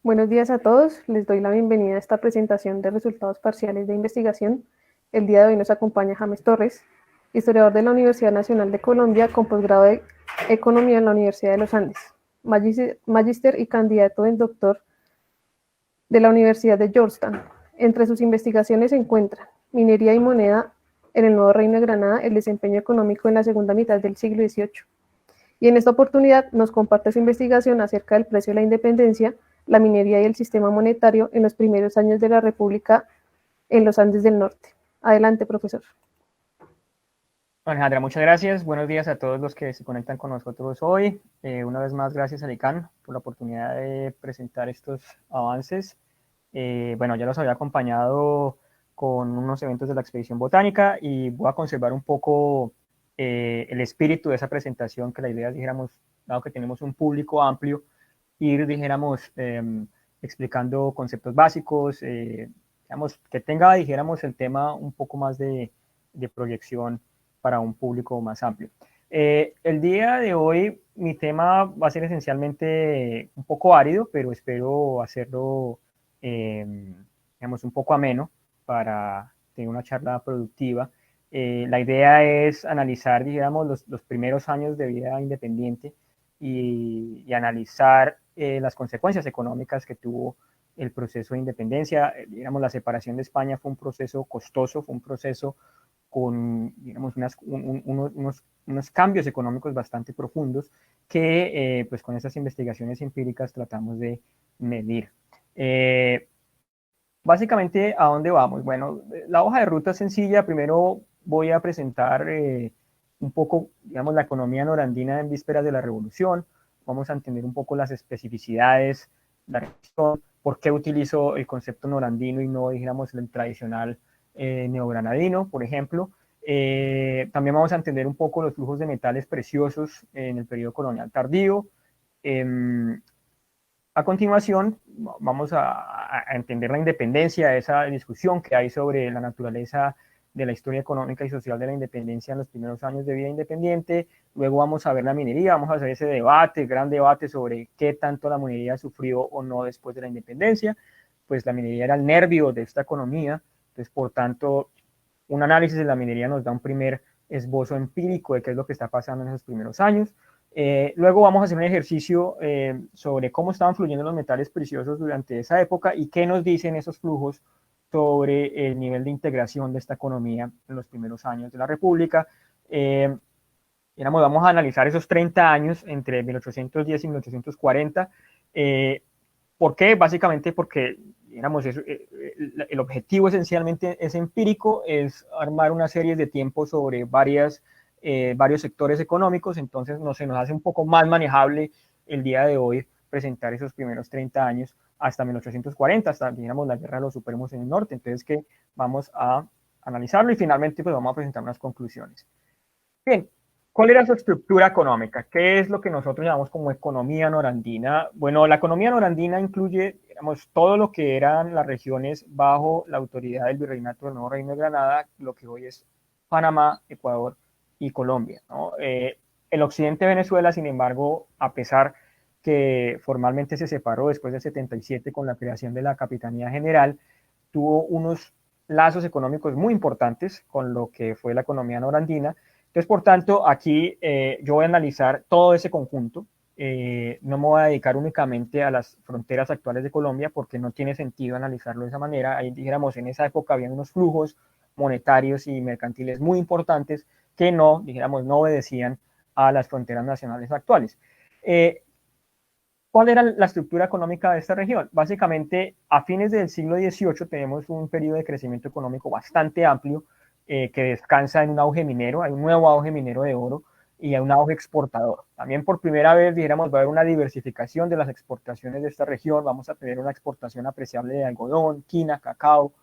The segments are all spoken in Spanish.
Buenos días a todos. Les doy la bienvenida a esta presentación de resultados parciales de investigación. El día de hoy nos acompaña James Torres, historiador de la Universidad Nacional de Colombia con posgrado de Economía en la Universidad de los Andes, magíster y candidato en doctor de la Universidad de Georgetown. Entre sus investigaciones se encuentran minería y moneda en el Nuevo Reino de Granada, el desempeño económico en la segunda mitad del siglo XVIII. Y en esta oportunidad nos comparte su investigación acerca del precio de la independencia, la minería y el sistema monetario en los primeros años de la República en los Andes del Norte. Adelante, profesor. Alejandra, muchas gracias. Buenos días a todos los que se conectan con nosotros hoy. Una vez más, gracias a ICANN por la oportunidad de presentar estos avances. Bueno, ya los había acompañado con unos eventos de la expedición botánica y voy a conservar un poco el espíritu de esa presentación, que la idea es, dijéramos, dado que tenemos un público amplio, ir, dijéramos, explicando conceptos básicos, digamos, que tenga, dijéramos, el tema un poco más de proyección para un público más amplio. El día de hoy mi tema va a ser esencialmente un poco árido, pero espero hacerlo, digamos, un poco ameno para tener una charla productiva. La idea es analizar, digamos, los primeros años de vida independiente y analizar las consecuencias económicas que tuvo el proceso de independencia. Digamos, la separación de España fue un proceso costoso, fue un proceso con, digamos, unos cambios económicos bastante profundos que, pues, con estas investigaciones empíricas tratamos de medir. Básicamente, ¿a dónde vamos? Bueno, la hoja de ruta es sencilla. Primero voy a presentar un poco, digamos, la economía norandina en vísperas de la revolución. Vamos a entender un poco las especificidades, la región, por qué utilizo el concepto norandino y no, digamos, el tradicional neogranadino, por ejemplo. También vamos a entender un poco los flujos de metales preciosos en el periodo colonial tardío. A continuación, vamos a entender la independencia, esa discusión que hay sobre la naturaleza de la historia económica y social de la independencia en los primeros años de vida independiente. Luego vamos a ver la minería, vamos a hacer ese debate, gran debate sobre qué tanto la minería sufrió o no después de la independencia. Pues la minería era el nervio de esta economía, entonces por tanto un análisis de la minería nos da un primer esbozo empírico de qué es lo que está pasando en esos primeros años. Luego vamos a hacer un ejercicio sobre cómo estaban fluyendo los metales preciosos durante esa época y qué nos dicen esos flujos sobre el nivel de integración de esta economía en los primeros años de la República. Vamos a analizar esos 30 años entre 1810 y 1840. ¿Por qué? Básicamente porque, digamos, el objetivo esencialmente es empírico, es armar una serie de tiempos sobre varios sectores económicos. Entonces se nos hace un poco más manejable el día de hoy presentar esos primeros 30 años hasta 1840, hasta, digamos, la guerra de los supremos en el norte. Entonces, que vamos a analizarlo y finalmente pues vamos a presentar unas conclusiones. Bien, ¿cuál era su estructura económica? ¿Qué es lo que nosotros llamamos como economía norandina? Bueno, la economía norandina incluye, digamos, todo lo que eran las regiones bajo la autoridad del Virreinato del Nuevo Reino de Granada, lo que hoy es Panamá, Ecuador y Colombia, ¿no? El occidente de Venezuela, sin embargo, a pesar que formalmente se separó después del 77 con la creación de la Capitanía General, tuvo unos lazos económicos muy importantes con lo que fue la economía norandina. Entonces, por tanto, aquí yo voy a analizar todo ese conjunto. No me voy a dedicar únicamente a las fronteras actuales de Colombia porque no tiene sentido analizarlo de esa manera. Ahí, dijéramos, en esa época había unos flujos monetarios y mercantiles muy importantes que no, dijéramos, no obedecían a las fronteras nacionales actuales. ¿Cuál era la estructura económica de esta región? Básicamente, a fines del siglo XVIII tenemos un periodo de crecimiento económico bastante amplio que descansa en un auge minero. Hay un nuevo auge minero de oro y hay un auge exportador. También por primera vez, dijéramos, va a haber una diversificación de las exportaciones de esta región. Vamos a tener una exportación apreciable de algodón, quina, cacao,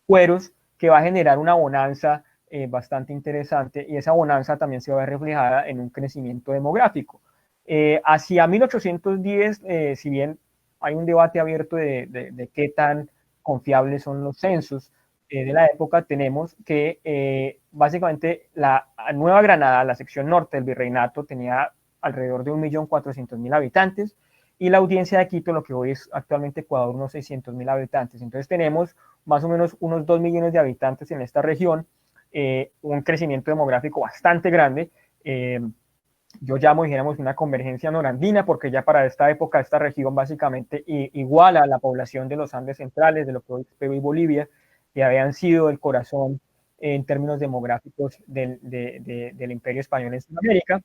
cueros, que va a generar una bonanza bastante interesante, y esa bonanza también se va a ver reflejada en un crecimiento demográfico. Hacia 1810, si bien hay un debate abierto de qué tan confiables son los censos de la época, tenemos que básicamente la Nueva Granada, la sección norte del virreinato, tenía alrededor de 1.400.000 habitantes, y la audiencia de Quito, lo que hoy es actualmente Ecuador, unos 600.000 habitantes. Entonces tenemos más o menos unos 2 millones de habitantes en esta región, un crecimiento demográfico bastante grande. Yo llamo, dijéramos, una convergencia norandina, porque ya para esta época esta región básicamente iguala a la población de los Andes centrales, de lo que hoy es Perú y Bolivia, que habían sido el corazón en términos demográficos del Imperio Español en Sudamérica.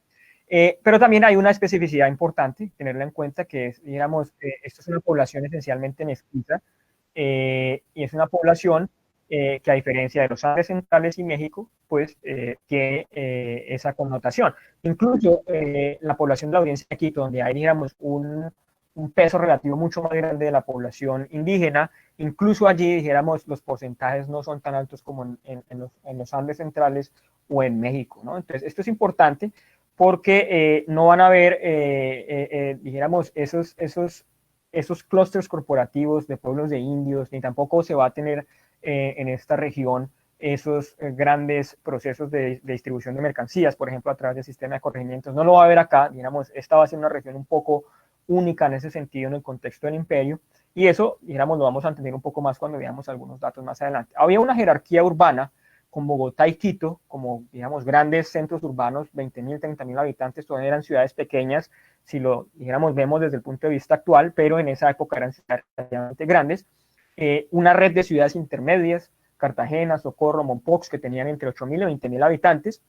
Pero también hay una especificidad importante, tenerla en cuenta, que es, digamos, esto es una población esencialmente mestiza, y es una población que, a diferencia de los Andes centrales y México, pues tiene esa connotación. Incluso la población de la audiencia de Quito, donde hay, digamos, un peso relativo mucho más grande de la población indígena, incluso allí, dijéramos, los porcentajes no son tan altos como en los Andes centrales o en México, ¿no? Entonces, esto es importante porque no van a haber, dijéramos, esos clústeres corporativos de pueblos de indios, ni tampoco se va a tener en esta región esos grandes procesos de distribución de mercancías, por ejemplo, a través del sistema de corregimientos. No lo va a haber acá, digamos, esta va a ser una región un poco única en ese sentido en el contexto del imperio, y eso, digamos, lo vamos a entender un poco más cuando veamos algunos datos más adelante. Había una jerarquía urbana con Bogotá y Quito como, digamos, grandes centros urbanos, 20.000, 30.000 habitantes, todavía eran ciudades pequeñas, si lo, digamos, vemos desde el punto de vista actual, pero en esa época eran ciudades relativamente grandes. Una red de ciudades intermedias, Cartagena, Socorro, Mompox, que tenían entre 8.000 y 20.000 habitantes.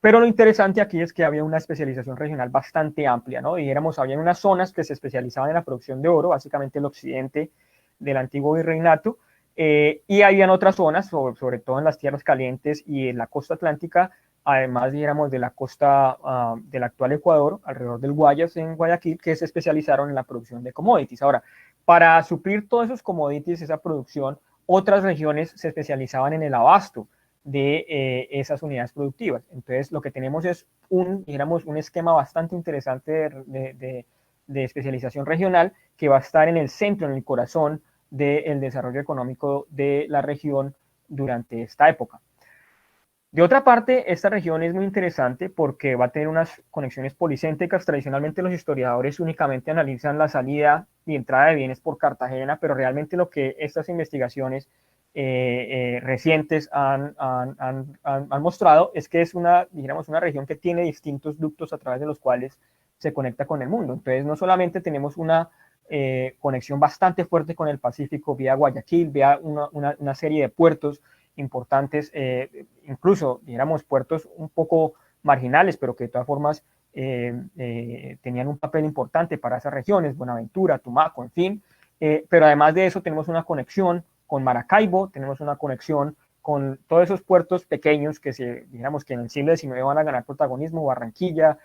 Pero lo interesante aquí es que había una especialización regional bastante amplia, ¿no? Dijéramos, había unas zonas que se especializaban en la producción de oro, básicamente el occidente del antiguo virreinato, y habían otras zonas, sobre todo en las tierras calientes y en la costa atlántica, además, dijéramos, de la costa del actual Ecuador, alrededor del Guayas en Guayaquil, que se especializaron en la producción de commodities. Ahora, para suplir todos esos commodities, esa producción, otras regiones se especializaban en el abasto de esas unidades productivas. Entonces, lo que tenemos es digamos, un esquema bastante interesante de especialización regional que va a estar en el centro, en el corazón del desarrollo económico de la región durante esta época. De otra parte, esta región es muy interesante porque va a tener unas conexiones policéntricas. Tradicionalmente los historiadores únicamente analizan la salida y entrada de bienes por Cartagena, pero realmente lo que estas investigaciones recientes han mostrado es que es digamos, una región que tiene distintos ductos a través de los cuales se conecta con el mundo. Entonces, no solamente tenemos una conexión bastante fuerte con el Pacífico vía Guayaquil, vía una serie de puertos importantes, incluso, digamos, puertos un poco marginales, pero que de todas formas tenían un papel importante para esas regiones, Buenaventura, Tumaco, en fin. Pero además de eso tenemos una conexión con Maracaibo, tenemos una conexión con todos esos puertos pequeños que digamos que en el siglo XIX van a ganar protagonismo, Barranquilla,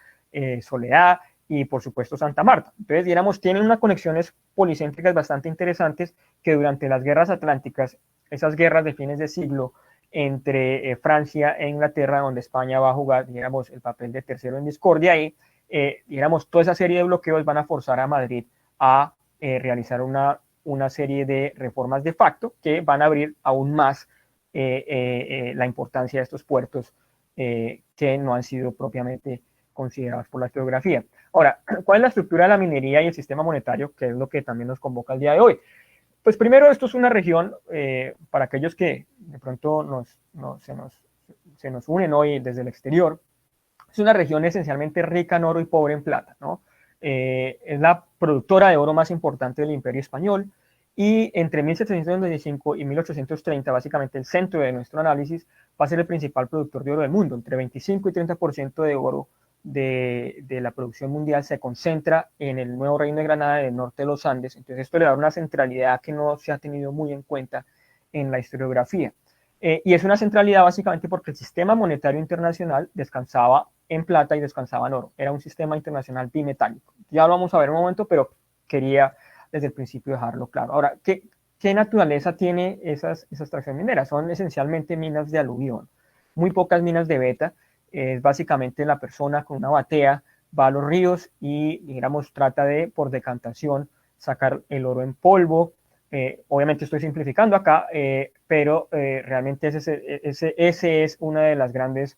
Soledad y por supuesto Santa Marta. Entonces, digamos, tienen unas conexiones policéntricas bastante interesantes que durante las guerras atlánticas, esas guerras de fines de siglo entre Francia e Inglaterra, donde España va a jugar, digamos, el papel de tercero en discordia, y digamos, toda esa serie de bloqueos van a forzar a Madrid a realizar una serie de reformas de facto que van a abrir aún más la importancia de estos puertos que no han sido propiamente considerados por la historiografía. Ahora, ¿cuál es la estructura de la minería y el sistema monetario, que es lo que también nos convoca el día de hoy? Pues primero, esto es una región, para aquellos que de pronto se nos unen hoy desde el exterior, es una región esencialmente rica en oro y pobre en plata, ¿no? Es la productora de oro más importante del Imperio Español, y entre 1795 y 1830, básicamente el centro de nuestro análisis, va a ser el principal productor de oro del mundo. Entre 25 y 30% de oro de la producción mundial se concentra en el nuevo Reino de Granada, del norte de los Andes. Entonces esto le da una centralidad que no se ha tenido muy en cuenta en la historiografía. Y es una centralidad básicamente porque el sistema monetario internacional descansaba en plata y descansaba en oro. Era un sistema internacional bimetálico. Ya lo vamos a ver en un momento, pero quería desde el principio dejarlo claro. Ahora, ¿qué naturaleza tiene esas extracciones mineras? Son esencialmente minas de aluvión, muy pocas minas de beta. Es básicamente la persona con una batea va a los ríos y, digamos, trata de, por decantación, sacar el oro en polvo. Obviamente estoy simplificando acá, pero realmente ese es una de las grandes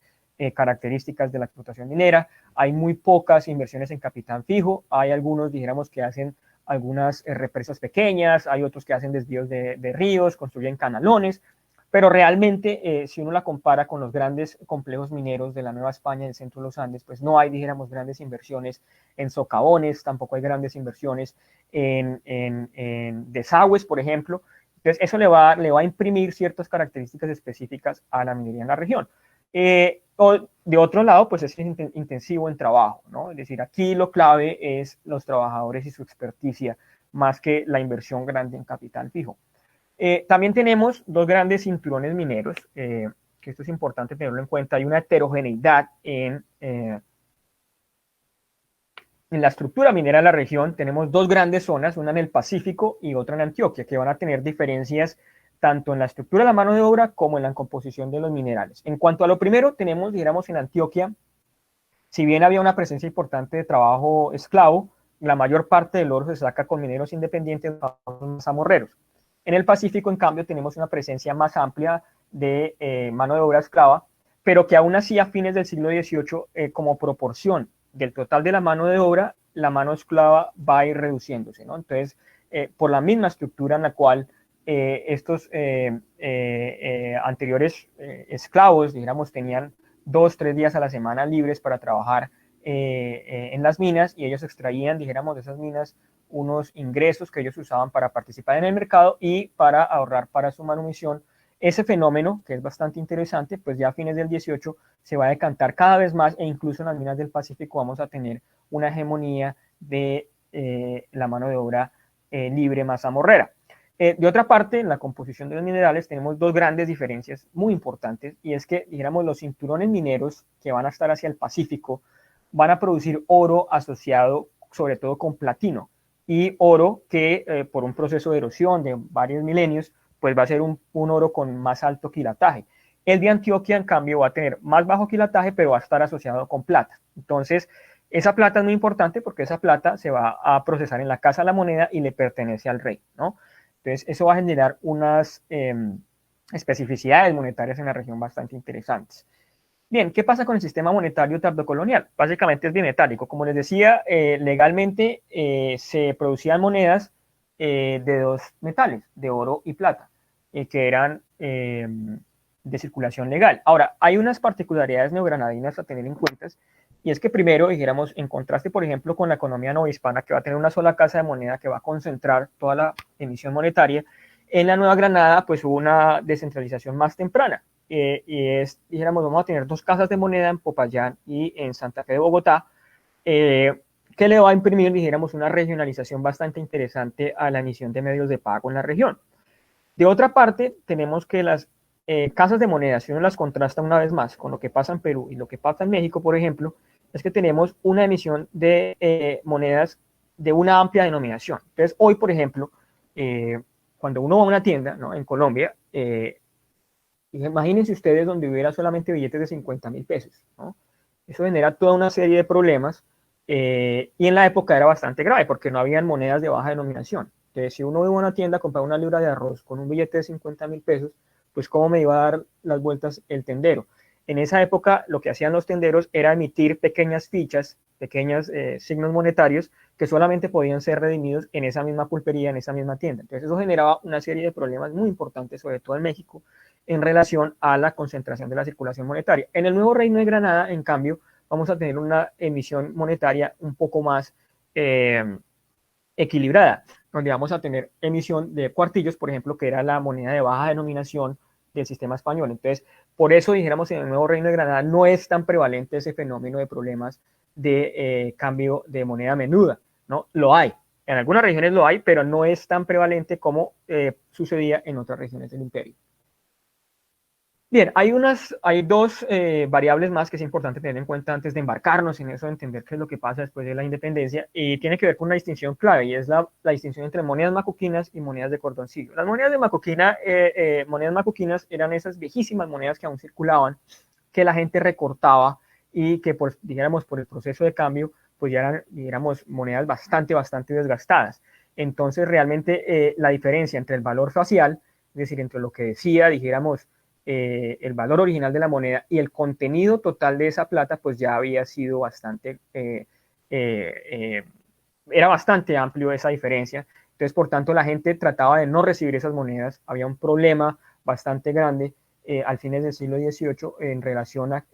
características de la explotación minera. Hay muy pocas inversiones en capital fijo, hay algunos, dijéramos, que hacen algunas represas pequeñas, hay otros que hacen desvíos de ríos, construyen canalones, pero realmente, si uno la compara con los grandes complejos mineros de la Nueva España y el centro de los Andes, pues no hay, dijéramos, grandes inversiones en socavones, tampoco hay grandes inversiones en desagües, por ejemplo. Entonces, eso le va a imprimir ciertas características específicas a la minería en la región. De otro lado, pues es intensivo en trabajo, ¿no? Es decir, aquí lo clave es los trabajadores y su experticia, más que la inversión grande en capital fijo. También tenemos dos grandes cinturones mineros, que esto es importante tenerlo en cuenta. Hay una heterogeneidad en la estructura minera de la región. Tenemos dos grandes zonas, una en el Pacífico y otra en Antioquia, que van a tener diferencias tanto en la estructura de la mano de obra como en la composición de los minerales. En cuanto a lo primero, tenemos, digamos, en Antioquia, si bien había una presencia importante de trabajo esclavo, la mayor parte del oro se saca con mineros independientes, mazamorreros. En el Pacífico, en cambio, tenemos una presencia más amplia de mano de obra esclava, pero que aún así a fines del siglo XVIII, como proporción del total de la mano de obra, la mano esclava va a ir reduciéndose, ¿no? Entonces, por la misma estructura en la cual estos anteriores esclavos, digamos, tenían 2-3 días a la semana libres para trabajar en las minas, y ellos extraían, dijéramos, de esas minas unos ingresos que ellos usaban para participar en el mercado y para ahorrar para su manumisión. Ese fenómeno, que es bastante interesante, pues ya a fines del 18 se va a decantar cada vez más, e incluso en las minas del Pacífico vamos a tener una hegemonía de la mano de obra libre mazamorrera. De otra parte, en la composición de los minerales tenemos dos grandes diferencias muy importantes, y es que, dijéramos, los cinturones mineros que van a estar hacia el Pacífico van a producir oro asociado sobre todo con platino, y oro que por un proceso de erosión de varios milenios, pues va a ser un oro con más alto quilataje. El de Antioquia, en cambio, va a tener más bajo quilataje, pero va a estar asociado con plata. Entonces, esa plata es muy importante porque esa plata se va a procesar en la Casa de la Moneda y le pertenece al rey, ¿no? Entonces, eso va a generar unas especificidades monetarias en la región bastante interesantes. Bien, ¿qué pasa con el sistema monetario tardocolonial? Básicamente es bimetálico. Como les decía, legalmente se producían monedas de dos metales, de oro y plata, que eran de circulación legal. Ahora, hay unas particularidades neogranadinas a tener en cuenta, y es que primero, dijéramos, en contraste, por ejemplo, con la economía novohispana, que va a tener una sola casa de moneda que va a concentrar toda la emisión monetaria, en la Nueva Granada, pues hubo una descentralización más temprana. Y es, dijéramos, vamos a tener dos casas de moneda en Popayán y en Santa Fe de Bogotá, que le va a imprimir, dijéramos, una regionalización bastante interesante a la emisión de medios de pago en la región. De otra parte, tenemos que las casas de moneda, si uno las contrasta una vez más con lo que pasa en Perú y lo que pasa en México, por ejemplo, es que tenemos una emisión de monedas de una amplia denominación. Entonces, hoy, por ejemplo, cuando uno va a una tienda, ¿no?, en Colombia, imagínense ustedes donde hubiera solamente billetes de 50.000 pesos, ¿no? Eso genera toda una serie de problemas, y en la época era bastante grave porque no habían monedas de baja denominación. Entonces, si uno iba a una tienda a comprar una libra de arroz con un billete de 50.000 pesos, pues cómo me iba a dar las vueltas el tendero. En esa época lo que hacían los tenderos era emitir pequeñas fichas, pequeños signos monetarios que solamente podían ser redimidos en esa misma pulpería, en esa misma tienda. Entonces eso generaba una serie de problemas muy importantes, sobre todo en México, en relación a la concentración de la circulación monetaria. En el nuevo Reino de Granada, en cambio, vamos a tener una emisión monetaria un poco más equilibrada, donde vamos a tener emisión de cuartillos, por ejemplo, que era la moneda de baja denominación del sistema español. Entonces, por eso, dijéramos, en el nuevo Reino de Granada no es tan prevalente ese fenómeno de problemas de cambio de moneda menuda, ¿no? Lo hay, en algunas regiones lo hay, pero no es tan prevalente como sucedía en otras regiones del imperio. Bien, hay dos variables más que es importante tener en cuenta antes de embarcarnos en eso, de entender qué es lo que pasa después de la independencia, y tiene que ver con una distinción clave, y es la distinción entre monedas macuquinas y monedas de cordoncillo. Las monedas de macuquina, monedas macuquinas eran esas viejísimas monedas que aún circulaban, que la gente recortaba y que, dijéramos, por el proceso de cambio, pues ya eran, dijéramos, monedas bastante desgastadas. Entonces, realmente la diferencia entre el valor facial, es decir, entre lo que decía, dijéramos, el valor original de la moneda y el contenido total de esa plata, pues ya había sido bastante, era bastante amplio esa diferencia. Entonces, por tanto, la gente trataba de no recibir esas monedas. Había un problema bastante grande al fines del siglo XVIII en relación a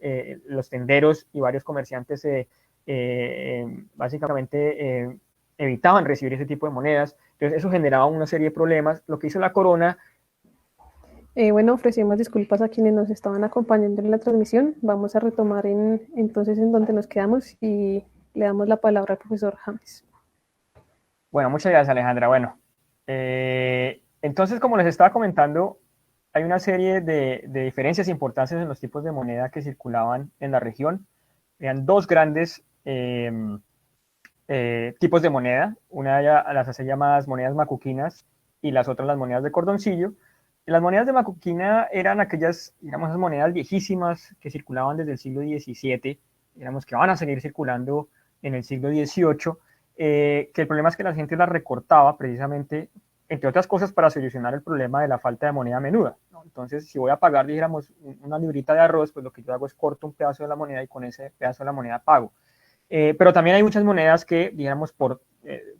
los tenderos y varios comerciantes básicamente evitaban recibir ese tipo de monedas. Entonces, eso generaba una serie de problemas. Lo que hizo la corona. Bueno, ofrecemos disculpas a quienes nos estaban acompañando en la transmisión. Vamos a retomar entonces en donde nos quedamos y le damos la palabra al profesor James. Bueno, muchas gracias, Alejandra. Bueno, entonces, como les estaba comentando, hay una serie de diferencias e importancias en los tipos de moneda que circulaban en la región. Eran dos grandes tipos de moneda. Una las hacía llamadas monedas macuquinas y las otras las monedas de cordoncillo. Las monedas de macuquina eran aquellas, digamos, esas monedas viejísimas que circulaban desde el siglo XVII, digamos, que van a seguir circulando en el siglo XVIII, que el problema es que la gente las recortaba precisamente, entre otras cosas, para solucionar el problema de la falta de moneda menuda, ¿no? Entonces, si voy a pagar, dijéramos, una librita de arroz, pues lo que yo hago es corto un pedazo de la moneda y con ese pedazo de la moneda pago. Pero también hay muchas monedas que, digamos, por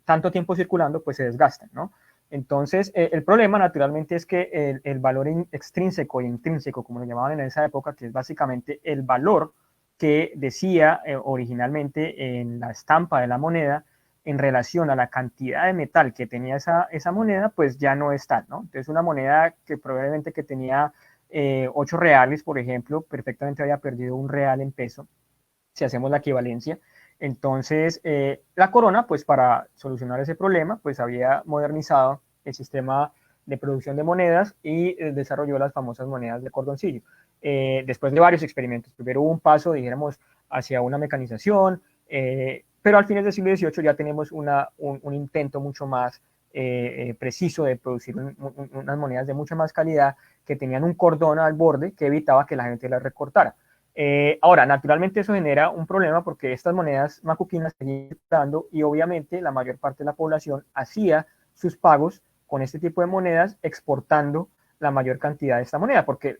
tanto tiempo circulando, pues se desgastan, ¿no? Entonces, el problema naturalmente es que el valor extrínseco e intrínseco, como lo llamaban en esa época, que es básicamente el valor que decía originalmente en la estampa de la moneda en relación a la cantidad de metal que tenía esa moneda, pues ya no está, ¿no? Entonces, una moneda que probablemente que tenía 8 reales, por ejemplo, perfectamente había perdido un real en peso, si hacemos la equivalencia. Entonces, la corona, pues para solucionar ese problema, pues había modernizado el sistema de producción de monedas y desarrolló las famosas monedas de cordoncillo. Después de varios experimentos, primero hubo un paso, dijéramos, hacia una mecanización, pero al fines del siglo XVIII ya tenemos un intento mucho más preciso de producir unas monedas de mucha más calidad que tenían un cordón al borde que evitaba que la gente las recortara. Ahora, naturalmente eso genera un problema porque estas monedas macuquinas seguían circulando y obviamente la mayor parte de la población hacía sus pagos con este tipo de monedas exportando la mayor cantidad de esta moneda, porque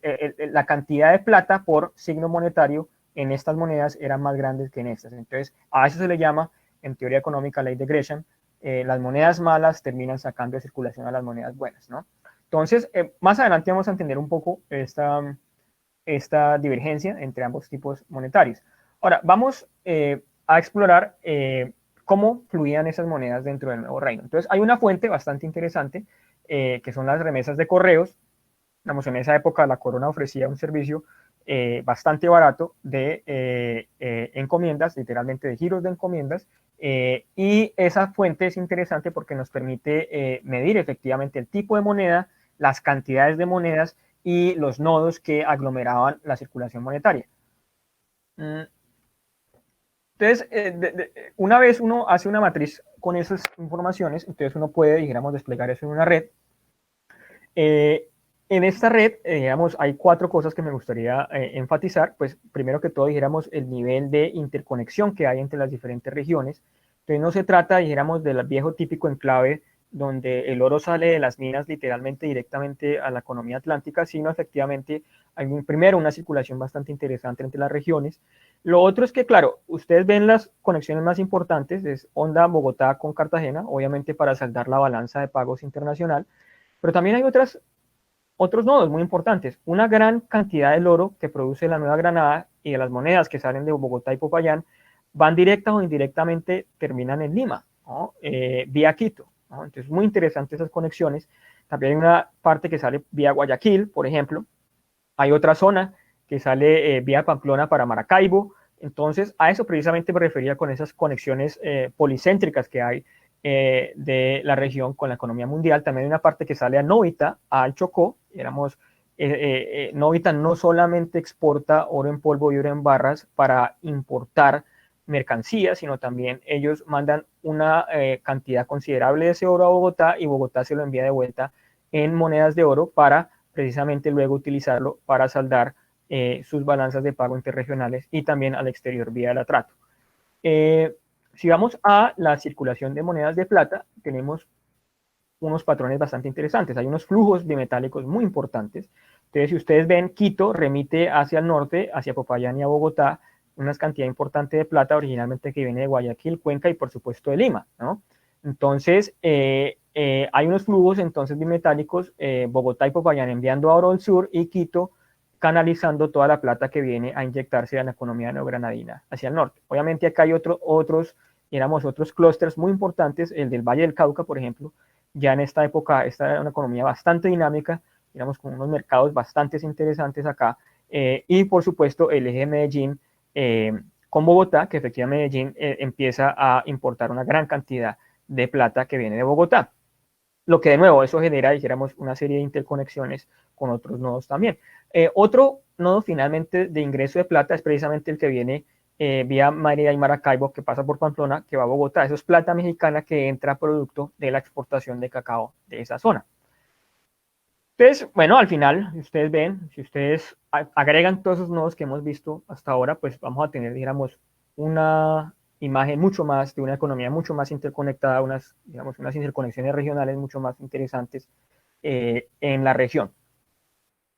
la cantidad de plata por signo monetario en estas monedas era más grande que en estas. Entonces, a eso se le llama, en teoría económica, ley de Gresham, las monedas malas terminan sacando de circulación a las monedas buenas, ¿no? Entonces, más adelante vamos a entender un poco esta divergencia entre ambos tipos monetarios. Ahora, vamos a explorar cómo fluían esas monedas dentro del nuevo reino. Entonces, hay una fuente bastante interesante, que son las remesas de correos. En esa época la corona ofrecía un servicio bastante barato de encomiendas, literalmente de giros de encomiendas, y esa fuente es interesante porque nos permite medir efectivamente el tipo de moneda, las cantidades de monedas y los nodos que aglomeraban la circulación monetaria. Entonces, una vez uno hace una matriz con esas informaciones, entonces uno puede, dijéramos, desplegar eso en una red. En esta red, digamos, hay 4 cosas que me gustaría enfatizar. Pues, primero que todo, dijéramos, el nivel de interconexión que hay entre las diferentes regiones. Entonces, no se trata, dijéramos, del viejo típico enclave donde el oro sale de las minas literalmente directamente a la economía atlántica, sino efectivamente hay primero una circulación bastante interesante entre las regiones. Lo otro es que, claro, ustedes ven las conexiones más importantes, es Honda Bogotá con Cartagena, obviamente para saldar la balanza de pagos internacional, pero también hay otros nodos muy importantes. Una gran cantidad del oro que produce la Nueva Granada y de las monedas que salen de Bogotá y Popayán van directa o indirectamente, terminan en Lima, ¿no? Vía Quito, ¿no? Entonces, muy interesantes esas conexiones. También hay una parte que sale vía Guayaquil, por ejemplo. Hay otra zona que sale vía Pamplona para Maracaibo. Entonces, a eso precisamente me refería con esas conexiones policéntricas que hay de la región con la economía mundial. También hay una parte que sale a Novita, al Chocó. Novita no solamente exporta oro en polvo y oro en barras para importar mercancías, sino también ellos mandan una cantidad considerable de ese oro a Bogotá y Bogotá se lo envía de vuelta en monedas de oro para precisamente luego utilizarlo para saldar sus balanzas de pago interregionales y también al exterior vía el atrato. Si vamos a la circulación de monedas de plata, tenemos unos patrones bastante interesantes. Hay unos flujos bimetálicos muy importantes. Entonces, si ustedes ven, Quito remite hacia el norte, hacia Popayán y a Bogotá, una cantidad importante de plata originalmente que viene de Guayaquil, Cuenca y por supuesto de Lima, ¿no? Entonces, hay unos flujos entonces bimetálicos, Bogotá y Popayán enviando oro al sur y Quito canalizando toda la plata que viene a inyectarse en la economía neogranadina hacia el norte. Obviamente acá hay otros clústeres muy importantes, el del Valle del Cauca, por ejemplo, ya en esta época, esta era una economía bastante dinámica, digamos, con unos mercados bastante interesantes acá, y por supuesto el eje de Medellín con Bogotá, que efectivamente Medellín empieza a importar una gran cantidad de plata que viene de Bogotá. Lo que de nuevo, eso genera, dijéramos, una serie de interconexiones con otros nodos también. Otro nodo finalmente de ingreso de plata es precisamente el que viene vía Mérida y Maracaibo, que pasa por Pamplona, que va a Bogotá. Eso es plata mexicana que entra producto de la exportación de cacao de esa zona. Entonces, bueno, al final, si ustedes ven, si ustedes agregan todos esos nodos que hemos visto hasta ahora, pues vamos a tener, digamos, una imagen mucho más de una economía mucho más interconectada, unas interconexiones regionales mucho más interesantes en la región.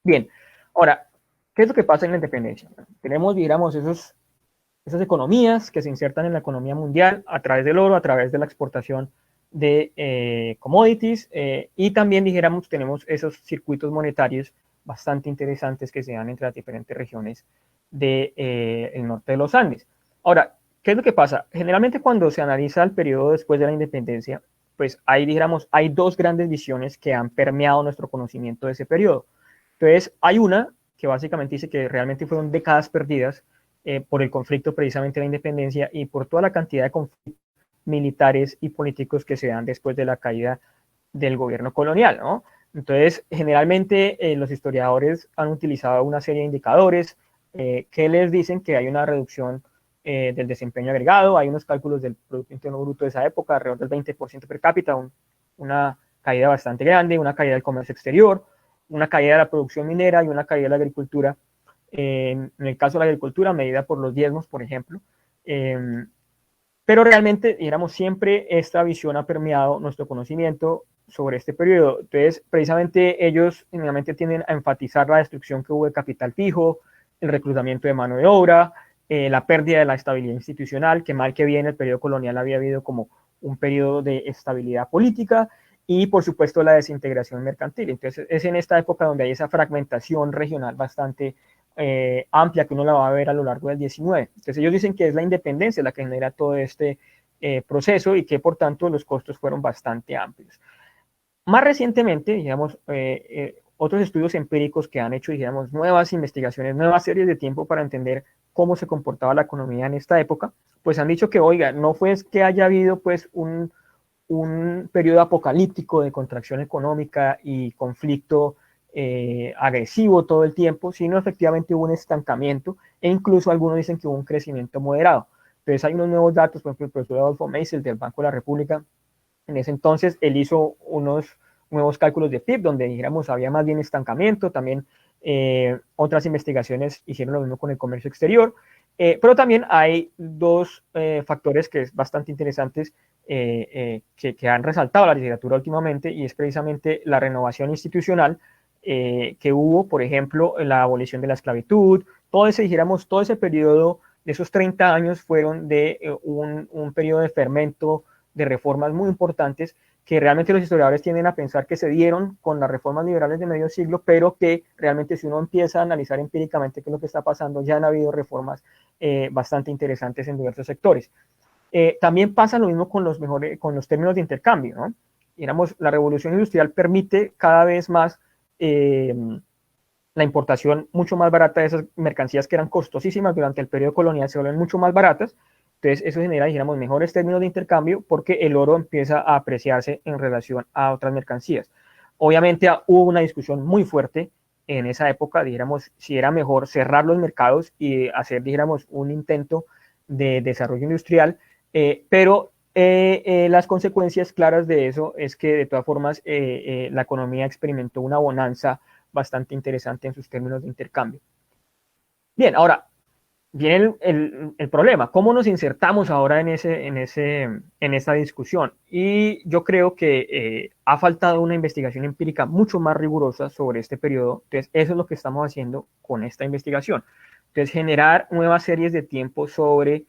Bien, ahora, ¿qué es lo que pasa en la independencia? Tenemos, digamos, esas economías que se insertan en la economía mundial a través del oro, a través de la exportación de commodities y también, dijéramos, tenemos esos circuitos monetarios bastante interesantes que se dan entre las diferentes regiones del norte de los Andes. Ahora, ¿qué es lo que pasa? Generalmente cuando se analiza el periodo después de la independencia, pues hay, dijéramos, hay dos grandes visiones que han permeado nuestro conocimiento de ese periodo. Entonces, hay una que básicamente dice que realmente fueron décadas perdidas por el conflicto precisamente de la independencia y por toda la cantidad de conflictos militares y políticos que se dan después de la caída del gobierno colonial, ¿no? Entonces, generalmente los historiadores han utilizado una serie de indicadores que les dicen que hay una reducción del desempeño agregado, hay unos cálculos del Producto Interno Bruto de esa época, alrededor del 20% per cápita, una caída bastante grande, una caída del comercio exterior, una caída de la producción minera y una caída de la agricultura. En el caso de la agricultura, medida por los diezmos, por ejemplo. Pero realmente, digamos, siempre esta visión ha permeado nuestro conocimiento sobre este periodo. Entonces, precisamente ellos generalmente tienden a enfatizar la destrucción que hubo de capital fijo, el reclutamiento de mano de obra, la pérdida de la estabilidad institucional, que mal que bien el periodo colonial había habido como un periodo de estabilidad política, y por supuesto la desintegración mercantil. Entonces es en esta época donde hay esa fragmentación regional bastante amplia que uno la va a ver a lo largo del 19. Entonces ellos dicen que es la independencia la que genera todo este proceso y que por tanto los costos fueron bastante amplios. Más recientemente, digamos, otros estudios empíricos que han hecho, digamos, nuevas investigaciones, nuevas series de tiempo para entender cómo se comportaba la economía en esta época, pues han dicho que, oiga, no fue que haya habido pues un periodo apocalíptico de contracción económica y conflicto agresivo todo el tiempo, sino efectivamente hubo un estancamiento e incluso algunos dicen que hubo un crecimiento moderado. Entonces hay unos nuevos datos, por ejemplo, el profesor Adolfo Meisel del Banco de la República, en ese entonces él hizo unos nuevos cálculos de PIB donde dijéramos había más bien estancamiento, también otras investigaciones hicieron lo mismo con el comercio exterior, pero también hay dos factores que es bastante interesantes que han resaltado la literatura últimamente y es precisamente la renovación institucional que hubo, por ejemplo, la abolición de la esclavitud, todo ese periodo de esos 30 años fueron de un periodo de fermento, de reformas muy importantes que realmente los historiadores tienden a pensar que se dieron con las reformas liberales de medio siglo, pero que realmente si uno empieza a analizar empíricamente qué es lo que está pasando, ya han habido reformas bastante interesantes en diversos sectores. También pasa lo mismo con con los términos de intercambio, ¿no? Digamos, la revolución industrial permite cada vez más la importación mucho más barata de esas mercancías que eran costosísimas durante el periodo colonial, se vuelven mucho más baratas. Entonces eso genera, digamos, mejores términos de intercambio porque el oro empieza a apreciarse en relación a otras mercancías. Obviamente hubo una discusión muy fuerte en esa época, dijéramos, si era mejor cerrar los mercados y hacer, dijéramos, un intento de desarrollo industrial, pero las consecuencias claras de eso es que de todas formas la economía experimentó una bonanza bastante interesante en sus términos de intercambio. Bien, ahora, viene el problema, ¿cómo nos insertamos ahora en esta discusión? Y yo creo que ha faltado una investigación empírica mucho más rigurosa sobre este periodo, entonces eso es lo que estamos haciendo con esta investigación. Entonces, generar nuevas series de tiempo sobre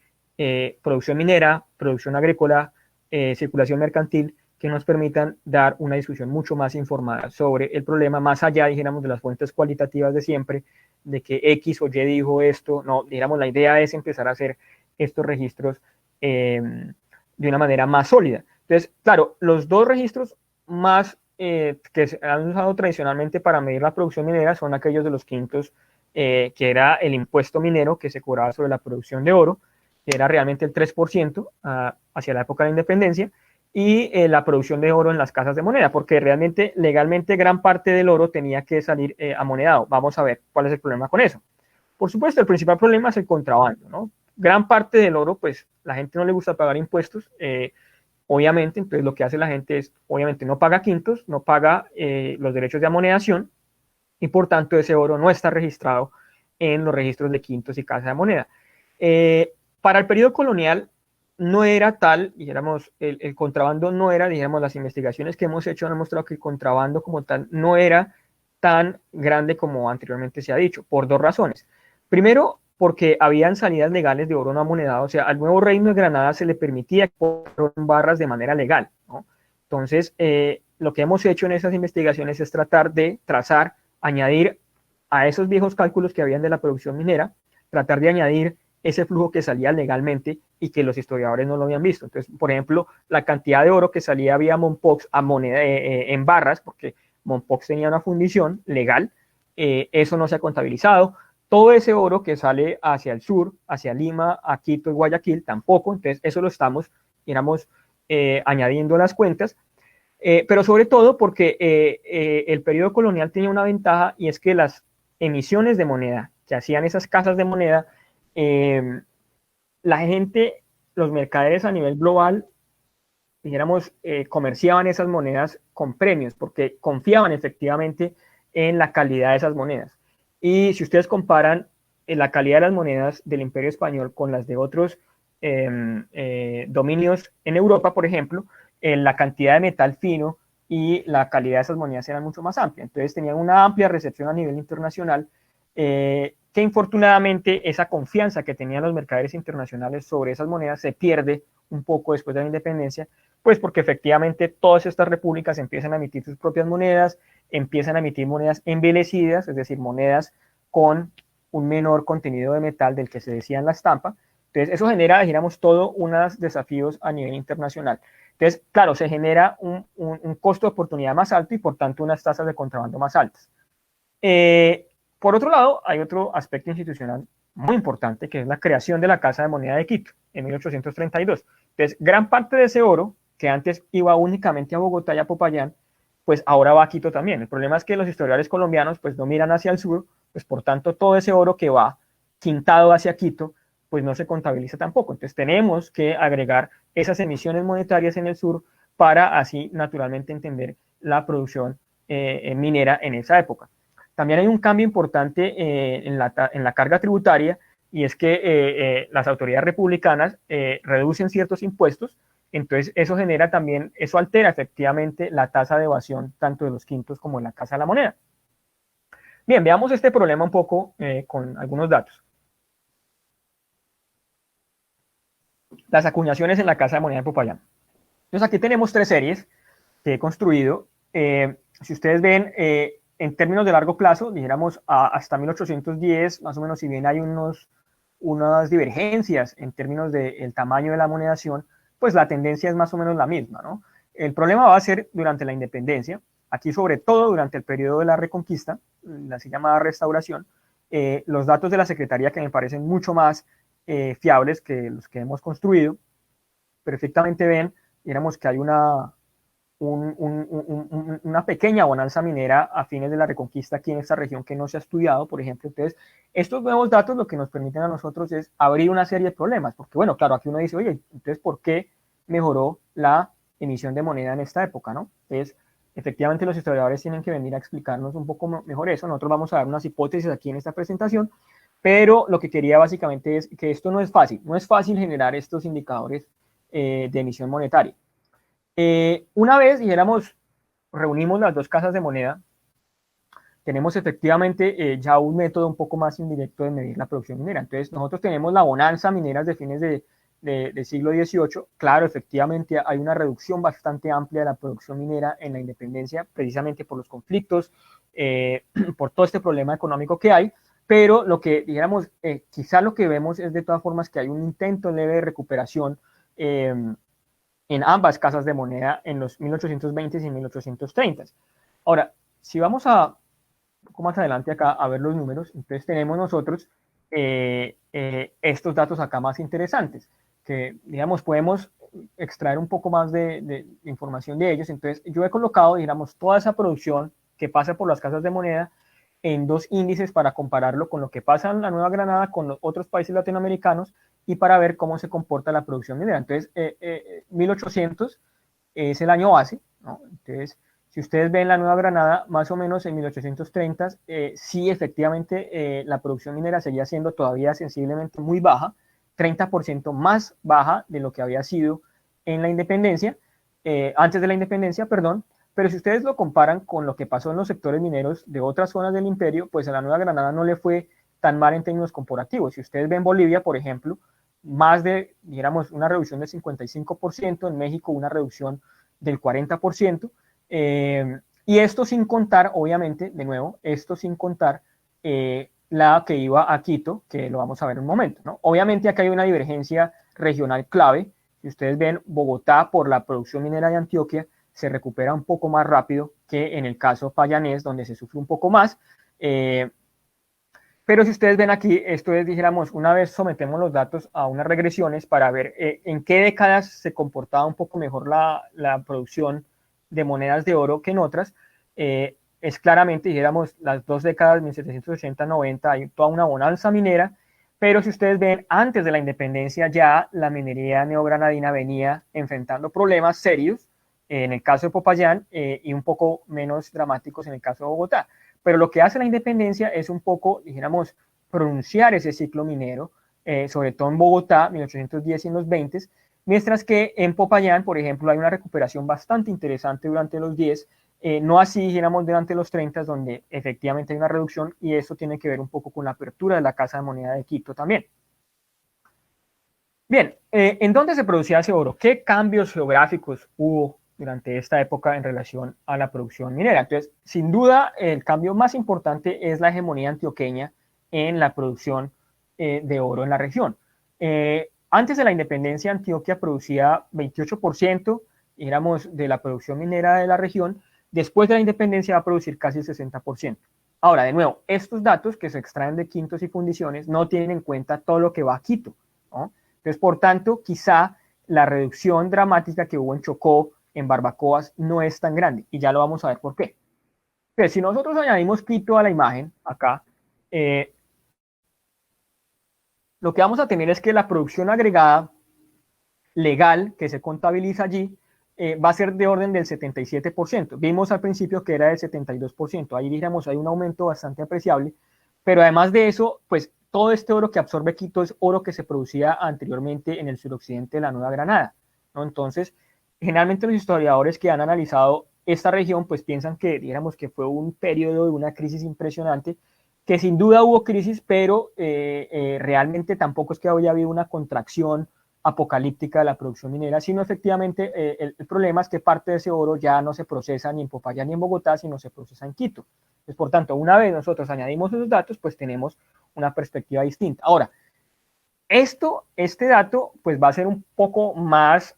producción minera, producción agrícola, circulación mercantil, que nos permitan dar una discusión mucho más informada sobre el problema, más allá, dijéramos, de las fuentes cualitativas de siempre, de que X o Y dijo esto. No, digamos, la idea es empezar a hacer estos registros de una manera más sólida. Entonces, claro, los dos registros más que se han usado tradicionalmente para medir la producción minera son aquellos de los quintos, que era el impuesto minero que se cobraba sobre la producción de oro, que era realmente el 3% hacia la época de la independencia, y la producción de oro en las casas de moneda, porque realmente legalmente gran parte del oro tenía que salir amonedado. Vamos a ver cuál es el problema con eso. Por supuesto, el principal problema es el contrabando, ¿no? Gran parte del oro, pues la gente no le gusta pagar impuestos, obviamente, entonces lo que hace la gente es, obviamente, no paga quintos, no paga los derechos de amonedación, y por tanto ese oro no está registrado en los registros de quintos y casa de moneda. Para el periodo colonial no era tal, dijéramos, el contrabando no era, dijéramos, las investigaciones que hemos hecho han mostrado que el contrabando como tal no era tan grande como anteriormente se ha dicho, por dos razones. Primero, porque habían salidas legales de oro no amonedado, o sea, al nuevo reino de Granada se le permitía oro en barras de manera legal, ¿no? Entonces, lo que hemos hecho en esas investigaciones es tratar de trazar, añadir a esos viejos cálculos que habían de la producción minera, tratar de añadir ese flujo que salía legalmente y que los historiadores no lo habían visto. Entonces, por ejemplo, la cantidad de oro que salía vía Mompox a moneda, en barras, porque Mompox tenía una fundición legal, eso no se ha contabilizado. Todo ese oro que sale hacia el sur, hacia Lima, a Quito y Guayaquil, tampoco. Entonces, eso lo estamos, digamos, añadiendo a las cuentas. Pero sobre todo porque el periodo colonial tenía una ventaja, y es que las emisiones de moneda que hacían esas casas de moneda, la gente, los mercaderes a nivel global, dijéramos, comerciaban esas monedas con premios porque confiaban efectivamente en la calidad de esas monedas. Y si ustedes comparan la calidad de las monedas del Imperio Español con las de otros dominios en Europa, por ejemplo, la cantidad de metal fino y la calidad de esas monedas eran mucho más amplia. Entonces tenían una amplia recepción a nivel internacional, que infortunadamente esa confianza que tenían los mercaderes internacionales sobre esas monedas se pierde un poco después de la independencia, pues porque efectivamente todas estas repúblicas empiezan a emitir sus propias monedas, empiezan a emitir monedas envelhecidas, es decir, monedas con un menor contenido de metal del que se decía en la estampa. Entonces, eso genera, digamos, todo unos desafíos a nivel internacional. Entonces, claro, se genera un costo de oportunidad más alto y por tanto unas tasas de contrabando más altas. Por otro lado, hay otro aspecto institucional muy importante, que es la creación de la Casa de Moneda de Quito en 1832. Entonces, gran parte de ese oro, que antes iba únicamente a Bogotá y a Popayán, pues ahora va a Quito también. El problema es que los historiadores colombianos pues no miran hacia el sur, pues por tanto todo ese oro que va quintado hacia Quito, pues no se contabiliza tampoco. Entonces tenemos que agregar esas emisiones monetarias en el sur para así naturalmente entender la producción minera en esa época. También hay un cambio importante en la carga tributaria, y es que las autoridades republicanas reducen ciertos impuestos. Entonces eso genera también, eso altera efectivamente la tasa de evasión tanto de los quintos como en la Casa de la Moneda. Bien, veamos este problema un poco con algunos datos. Las acuñaciones en la Casa de Moneda de Popayán. Entonces aquí tenemos tres series que he construido. Si ustedes ven, en términos de largo plazo, dijéramos hasta 1810, más o menos, si bien hay unas divergencias en términos del tamaño de la monedación, pues la tendencia es más o menos la misma, ¿no? El problema va a ser durante la independencia, aquí sobre todo durante el periodo de la Reconquista, la así llamada Restauración. Los datos de la Secretaría, que me parecen mucho más fiables que los que hemos construido, perfectamente ven, digamos, que hay una pequeña bonanza minera a fines de la Reconquista aquí en esta región que no se ha estudiado, por ejemplo. Entonces, estos nuevos datos lo que nos permiten a nosotros es abrir una serie de problemas, porque bueno, claro, aquí uno dice, oye, entonces, ¿por qué mejoró la emisión de moneda en esta época, no? Entonces, efectivamente los historiadores tienen que venir a explicarnos un poco mejor eso. Nosotros vamos a dar unas hipótesis aquí en esta presentación, pero lo que quería básicamente es que esto no es fácil generar estos indicadores de emisión monetaria. Una vez, dijéramos, reunimos las dos casas de moneda, tenemos efectivamente ya un método un poco más indirecto de medir la producción minera. Entonces, nosotros tenemos la bonanza mineras de fines del siglo XVIII. Claro, efectivamente hay una reducción bastante amplia de la producción minera en la independencia, precisamente por los conflictos, por todo este problema económico que hay, pero lo que, dijéramos, quizá lo que vemos es de todas formas que hay un intento leve de recuperación en ambas casas de moneda en los 1820s y 1830s. Ahora, si vamos a un poco más adelante acá a ver los números, entonces tenemos nosotros estos datos acá más interesantes, que digamos podemos extraer un poco más de información de ellos. Entonces yo he colocado, digamos, toda esa producción que pasa por las casas de moneda en dos índices para compararlo con lo que pasa en la Nueva Granada con los otros países latinoamericanos y para ver cómo se comporta la producción minera. Entonces 1800 es el año base, ¿no? Entonces si ustedes ven la Nueva Granada, más o menos en 1830, sí, efectivamente, la producción minera seguía siendo todavía sensiblemente muy baja, 30% más baja de lo que había sido en la independencia, antes de la independencia, perdón, pero si ustedes lo comparan con lo que pasó en los sectores mineros de otras zonas del imperio, pues a la Nueva Granada no le fue tan mal en términos comparativos. Si ustedes ven Bolivia, por ejemplo, más de, digamos, una reducción del 55%, en México una reducción del 40%, y esto sin contar, obviamente, de nuevo, esto sin contar la que iba a Quito, que lo vamos a ver en un momento, ¿no? Obviamente acá hay una divergencia regional clave. Si ustedes ven, Bogotá, por la producción minera de Antioquia, se recupera un poco más rápido que en el caso Payanés, donde se sufre un poco más. Pero si ustedes ven aquí, esto es, dijéramos, una vez sometemos los datos a unas regresiones para ver en qué décadas se comportaba un poco mejor la producción de monedas de oro que en otras, es claramente, dijéramos, las dos décadas, 1780-90, hay toda una bonanza minera, pero si ustedes ven, antes de la independencia ya la minería neogranadina venía enfrentando problemas serios, en el caso de Popayán, y un poco menos dramáticos en el caso de Bogotá. Pero lo que hace la independencia es un poco, dijéramos, pronunciar ese ciclo minero, sobre todo en Bogotá, 1810 y en los 20, mientras que en Popayán, por ejemplo, hay una recuperación bastante interesante durante los 10, no así, dijéramos, durante los 30, donde efectivamente hay una reducción, y eso tiene que ver un poco con la apertura de la Casa de Moneda de Quito también. Bien, ¿en dónde se producía ese oro? ¿Qué cambios geográficos hubo durante esta época en relación a la producción minera? Entonces, sin duda, el cambio más importante es la hegemonía antioqueña en la producción de oro en la región. Antes de la independencia, Antioquia producía 28%, éramos de la producción minera de la región. Después de la independencia va a producir casi el 60%. Ahora, de nuevo, estos datos que se extraen de quintos y fundiciones no tienen en cuenta todo lo que va a Quito, ¿no? Entonces, por tanto, quizá la reducción dramática que hubo en Chocó, en Barbacoas, no es tan grande, y ya lo vamos a ver por qué. Entonces, si nosotros añadimos Quito a la imagen, acá, lo que vamos a tener es que la producción agregada legal que se contabiliza allí va a ser de orden del 77%. Vimos al principio que era del 72%. Ahí, digamos, hay un aumento bastante apreciable, pero además de eso, pues todo este oro que absorbe Quito es oro que se producía anteriormente en el suroccidente de la Nueva Granada, ¿no? Entonces, generalmente los historiadores que han analizado esta región, pues piensan que, digamos, que fue un periodo de una crisis impresionante, que sin duda hubo crisis, pero realmente tampoco es que haya habido una contracción apocalíptica de la producción minera, sino efectivamente el problema es que parte de ese oro ya no se procesa ni en Popayán ni en Bogotá, sino se procesa en Quito. Entonces, por tanto, una vez nosotros añadimos esos datos, pues tenemos una perspectiva distinta. Ahora, este dato, pues va a ser un poco más,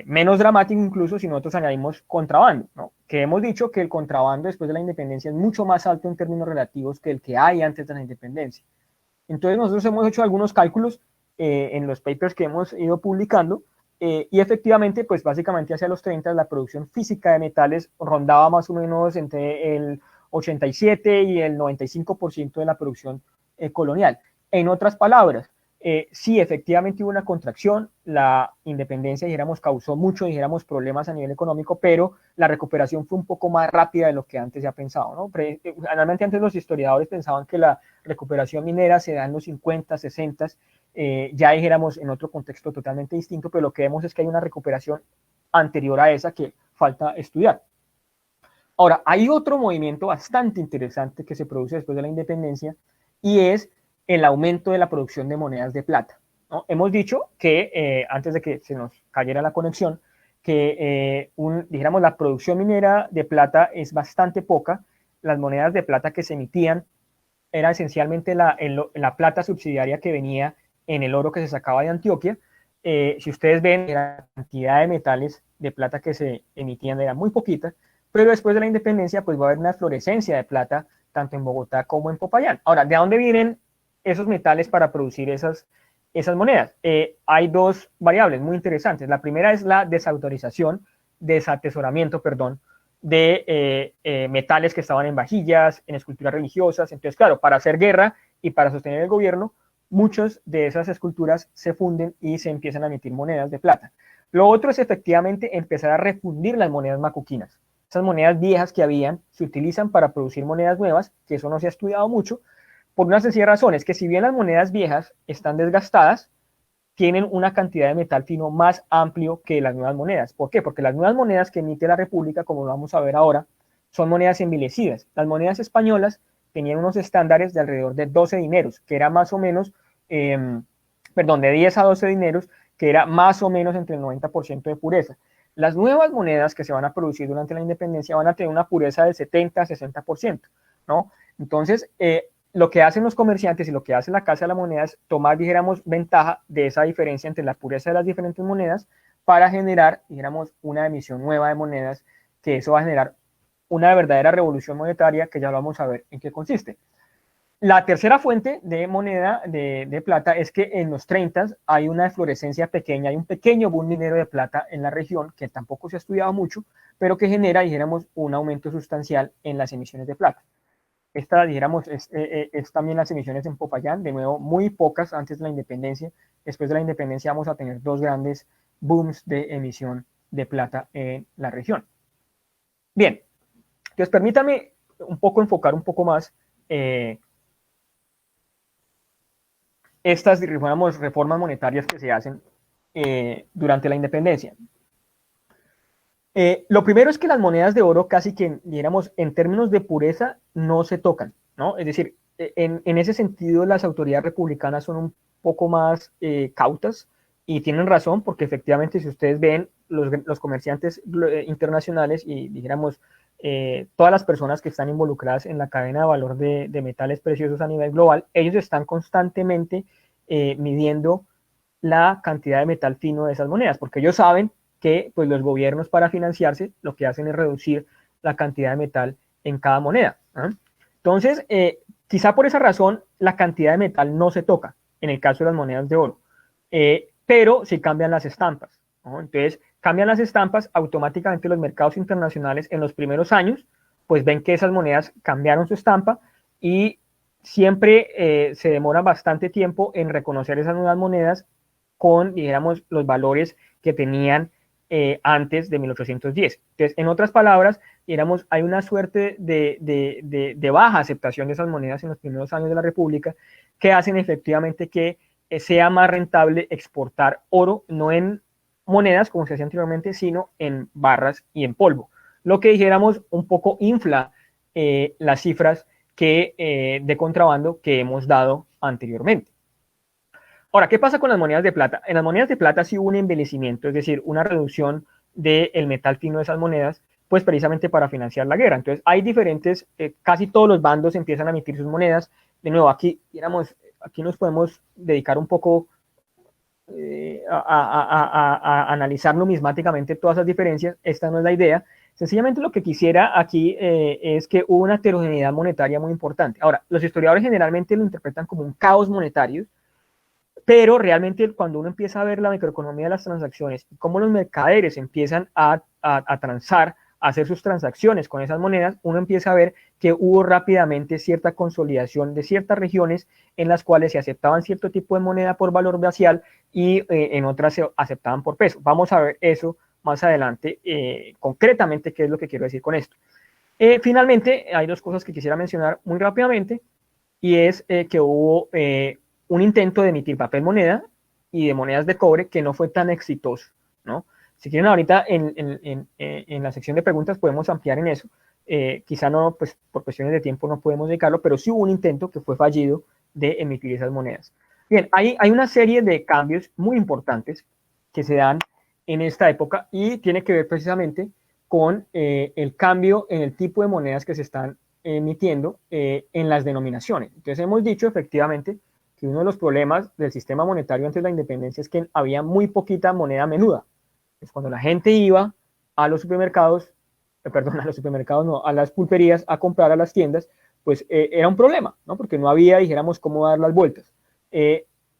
menos dramático incluso si nosotros añadimos contrabando, ¿no? Que hemos dicho que el contrabando después de la independencia es mucho más alto en términos relativos que el que hay antes de la independencia. Entonces nosotros hemos hecho algunos cálculos en los papers que hemos ido publicando, y efectivamente, pues básicamente hacia los 30 la producción física de metales rondaba más o menos entre el 87 y el 95% de la producción colonial. En otras palabras, sí, efectivamente hubo una contracción, la independencia, dijéramos, causó mucho, dijéramos, problemas a nivel económico, pero la recuperación fue un poco más rápida de lo que antes se ha pensado, ¿no? Generalmente antes los historiadores pensaban que la recuperación minera se da en los 50, 60, ya dijéramos en otro contexto totalmente distinto, pero lo que vemos es que hay una recuperación anterior a esa que falta estudiar. Ahora, hay otro movimiento bastante interesante que se produce después de la independencia y es el aumento de la producción de monedas de plata, ¿no? Hemos dicho que, antes de que se nos cayera la conexión, que dijéramos, la producción minera de plata es bastante poca. Las monedas de plata que se emitían era esencialmente la plata subsidiaria que venía en el oro que se sacaba de Antioquia. Si ustedes ven, la cantidad de metales de plata que se emitían era muy poquita, pero después de la independencia pues va a haber una florescencia de plata tanto en Bogotá como en Popayán. Ahora, ¿de dónde vienen esos metales para producir esas monedas? Hay dos variables muy interesantes. La primera es la desatesoramiento, perdón, de metales que estaban en vajillas, en esculturas religiosas. Entonces, claro, para hacer guerra y para sostener el gobierno, muchas de esas esculturas se funden y se empiezan a emitir monedas de plata. Lo otro es efectivamente empezar a refundir las monedas macuquinas. Esas monedas viejas que habían se utilizan para producir monedas nuevas, que eso no se ha estudiado mucho, por una sencilla razón, es que si bien las monedas viejas están desgastadas, tienen una cantidad de metal fino más amplio que las nuevas monedas. ¿Por qué? Porque las nuevas monedas que emite la República, como lo vamos a ver ahora, son monedas envilecidas. Las monedas españolas tenían unos estándares de alrededor de 12 dineros, que era más o menos, de 10 a 12 dineros, que era más o menos entre el 90% de pureza. Las nuevas monedas que se van a producir durante la independencia van a tener una pureza del 70 a 60%, ¿no? Entonces, lo que hacen los comerciantes y lo que hace la Casa de la Moneda es tomar, dijéramos, ventaja de esa diferencia entre la pureza de las diferentes monedas para generar, dijéramos, una emisión nueva de monedas, que eso va a generar una verdadera revolución monetaria, que ya lo vamos a ver en qué consiste. La tercera fuente de moneda de plata es que en los 30 hay una eflorescencia pequeña, hay un pequeño boom minero de plata en la región, que tampoco se ha estudiado mucho, pero que genera, dijéramos, un aumento sustancial en las emisiones de plata. Esta, dijéramos, es también las emisiones en Popayán, de nuevo, muy pocas antes de la independencia. Después de la independencia vamos a tener dos grandes booms de emisión de plata en la región. Bien, entonces permítame un poco enfocar un poco más estas, digamos, reformas monetarias que se hacen durante la independencia. Lo primero es que las monedas de oro casi que, digamos, en términos de pureza, no se tocan, ¿no? Es decir, en ese sentido las autoridades republicanas son un poco más cautas y tienen razón porque efectivamente si ustedes ven los comerciantes internacionales y, dijéramos, todas las personas que están involucradas en la cadena de valor de metales preciosos a nivel global, ellos están constantemente midiendo la cantidad de metal fino de esas monedas, porque ellos saben que pues, los gobiernos para financiarse lo que hacen es reducir la cantidad de metal en cada moneda. Entonces, quizá por esa razón la cantidad de metal no se toca en el caso de las monedas de oro, pero sí cambian las estampas, ¿no? Entonces, cambian las estampas, automáticamente los mercados internacionales en los primeros años, pues ven que esas monedas cambiaron su estampa y siempre se demora bastante tiempo en reconocer esas nuevas monedas con, dijéramos, los valores que tenían antes de 1810. Entonces, en otras palabras, digamos, hay una suerte de baja aceptación de esas monedas en los primeros años de la República que hacen efectivamente que sea más rentable exportar oro, no en monedas como se hacía anteriormente, sino en barras y en polvo. Lo que dijéramos un poco infla las cifras de contrabando que hemos dado anteriormente. Ahora, ¿qué pasa con las monedas de plata? En las monedas de plata sí hubo un envejecimiento, es decir, una reducción del metal fino de esas monedas, pues precisamente para financiar la guerra. Entonces, hay diferentes, casi todos los bandos empiezan a emitir sus monedas. De nuevo, aquí nos podemos dedicar un poco a analizar numismáticamente todas esas diferencias. Esta no es la idea. Sencillamente lo que quisiera aquí es que hubo una heterogeneidad monetaria muy importante. Ahora, los historiadores generalmente lo interpretan como un caos monetario, pero realmente cuando uno empieza a ver la microeconomía de las transacciones y cómo los mercaderes empiezan a transar hacer sus transacciones con esas monedas, uno empieza a ver que hubo rápidamente cierta consolidación de ciertas regiones en las cuales se aceptaban cierto tipo de moneda por valor baseal y en otras se aceptaban por peso. Vamos a ver eso más adelante, concretamente, qué es lo que quiero decir con esto. Finalmente, hay dos cosas que quisiera mencionar muy rápidamente, y es que hubo un intento de emitir papel moneda y de monedas de cobre que no fue tan exitoso, ¿no? Si quieren, ahorita en la sección de preguntas podemos ampliar en eso. Quizá no, pues por cuestiones de tiempo no podemos dedicarlo, pero sí hubo un intento que fue fallido de emitir esas monedas. Bien, hay una serie de cambios muy importantes que se dan en esta época y tiene que ver precisamente con el cambio en el tipo de monedas que se están emitiendo en las denominaciones. Entonces hemos dicho efectivamente que uno de los problemas del sistema monetario antes de la independencia es que había muy poquita moneda menuda. Pues cuando la gente iba a los supermercados, perdón, a los supermercados no, a las pulperías a comprar a las tiendas, pues era un problema, ¿no? Porque no había, dijéramos, cómo dar las vueltas.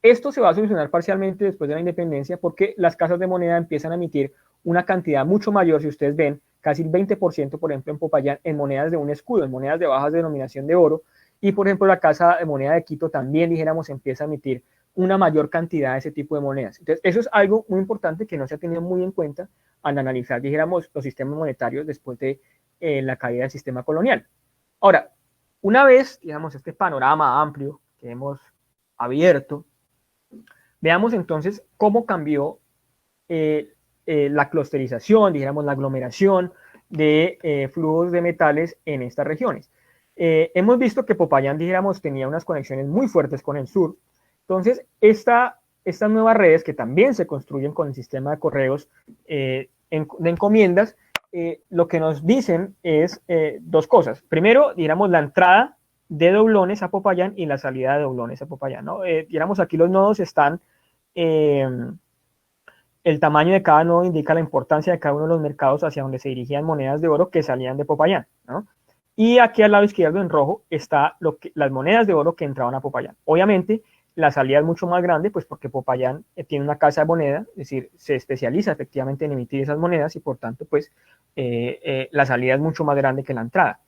Esto se va a solucionar parcialmente después de la independencia porque las casas de moneda empiezan a emitir una cantidad mucho mayor, si ustedes ven, casi el 20%, por ejemplo, en Popayán, en monedas de un escudo, en monedas de baja denominación de oro, y por ejemplo la Casa de Moneda de Quito también, dijéramos, empieza a emitir una mayor cantidad de ese tipo de monedas. Entonces, eso es algo muy importante que no se ha tenido muy en cuenta al analizar, dijéramos, los sistemas monetarios después de la caída del sistema colonial. Ahora, una vez, digamos, este panorama amplio que hemos abierto, veamos entonces cómo cambió la clusterización, dijéramos, la aglomeración de flujos de metales en estas regiones. Hemos visto que Popayán, dijéramos, tenía unas conexiones muy fuertes con el sur. Entonces, estas nuevas redes que también se construyen con el sistema de correos de encomiendas, lo que nos dicen es dos cosas. Primero, dijéramos, la entrada de doblones a Popayán y la salida de doblones a Popayán, ¿no? Dijéramos, aquí los nodos están, el tamaño de cada nodo indica la importancia de cada uno de los mercados hacia donde se dirigían monedas de oro que salían de Popayán, ¿no? Y aquí al lado izquierdo en rojo está las monedas de oro que entraban a Popayán. Obviamente, la salida es mucho más grande, pues porque Popayán tiene una casa de moneda, es decir, se especializa efectivamente en emitir esas monedas y por tanto, pues, la salida es mucho más grande que la entrada.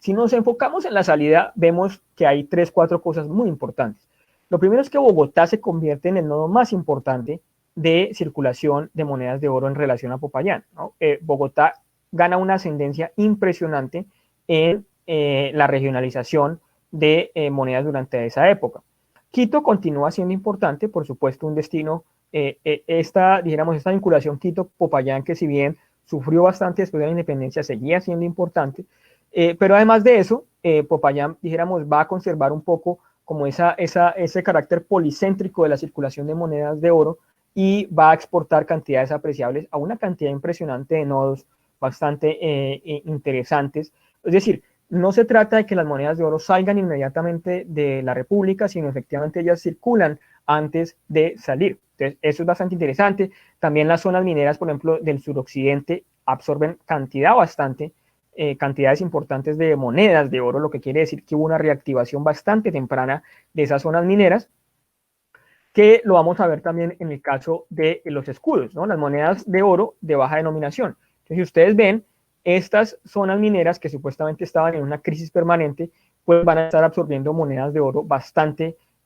Si nos enfocamos en la salida, vemos que hay 3, 4 cosas muy importantes. Lo primero es que Bogotá se convierte en el nodo más importante de circulación de monedas de oro en relación a Popayán, ¿no? Bogotá gana una ascendencia impresionante en la regionalización de monedas durante esa época. Quito continúa siendo importante, por supuesto, un destino, esta vinculación Quito-Popayán, que si bien sufrió bastante después de la independencia, seguía siendo importante, pero además de eso, Popayán, dijéramos, va a conservar un poco como ese carácter policéntrico de la circulación de monedas de oro y va a exportar cantidades apreciables a una cantidad impresionante de nodos bastante interesantes. Es decir, no se trata de que las monedas de oro salgan inmediatamente de la República, sino efectivamente ellas circulan antes de salir. Entonces, eso es bastante interesante. También las zonas mineras, por ejemplo, del suroccidente, absorben cantidades importantes de monedas de oro, lo que quiere decir que hubo una reactivación bastante temprana de esas zonas mineras, que lo vamos a ver también en el caso de los escudos, ¿no? Las monedas de oro de baja denominación. Entonces, si ustedes ven, estas zonas mineras que supuestamente estaban en una crisis permanente, pues van a estar absorbiendo monedas de oro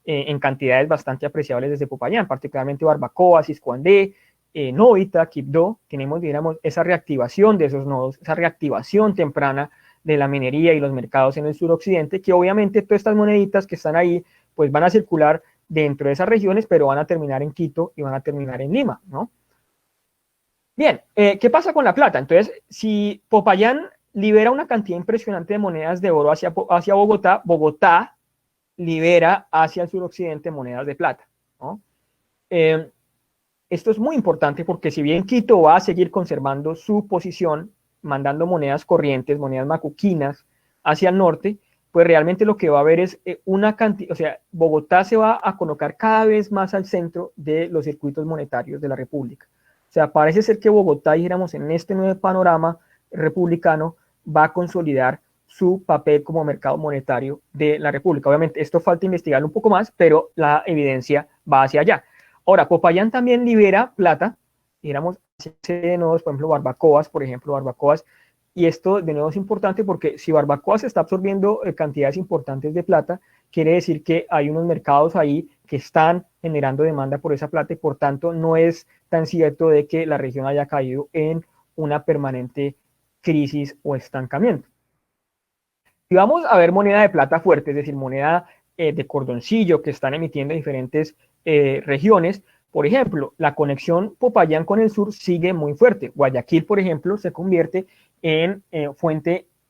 en cantidades bastante apreciables desde Popayán, particularmente Barbacoa, Cisco Andé, Novita, Quibdó. Tenemos, digamos, esa reactivación de esos nodos, esa reactivación temprana de la minería y los mercados en el suroccidente, que obviamente todas estas moneditas que están ahí, pues van a circular dentro de esas regiones, pero van a terminar en Quito y van a terminar en Lima, ¿no? Bien, ¿qué pasa con la plata? Entonces, si Popayán libera una cantidad impresionante de monedas de oro hacia Bogotá, Bogotá libera hacia el suroccidente monedas de plata, ¿no? Esto es muy importante porque si bien Quito va a seguir conservando su posición, mandando monedas corrientes, monedas macuquinas hacia el norte, pues realmente lo que va a haber es una cantidad, o sea, Bogotá se va a colocar cada vez más al centro de los circuitos monetarios de la República. O sea, parece ser que Bogotá, dijéramos, en este nuevo panorama republicano, va a consolidar su papel como mercado monetario de la República. Obviamente, esto falta investigarlo un poco más, pero la evidencia va hacia allá. Ahora, Popayán también libera plata, dijéramos, nodos, por ejemplo, Barbacoas, y esto de nuevo es importante porque si Barbacoa se está absorbiendo cantidades importantes de plata, quiere decir que hay unos mercados ahí que están generando demanda por esa plata y por tanto no es tan cierto de que la región haya caído en una permanente crisis o estancamiento. Si vamos a ver moneda de plata fuerte, es decir, moneda de cordoncillo que están emitiendo en diferentes regiones, por ejemplo, la conexión Popayán con el sur sigue muy fuerte. Guayaquil, por ejemplo, se convierte en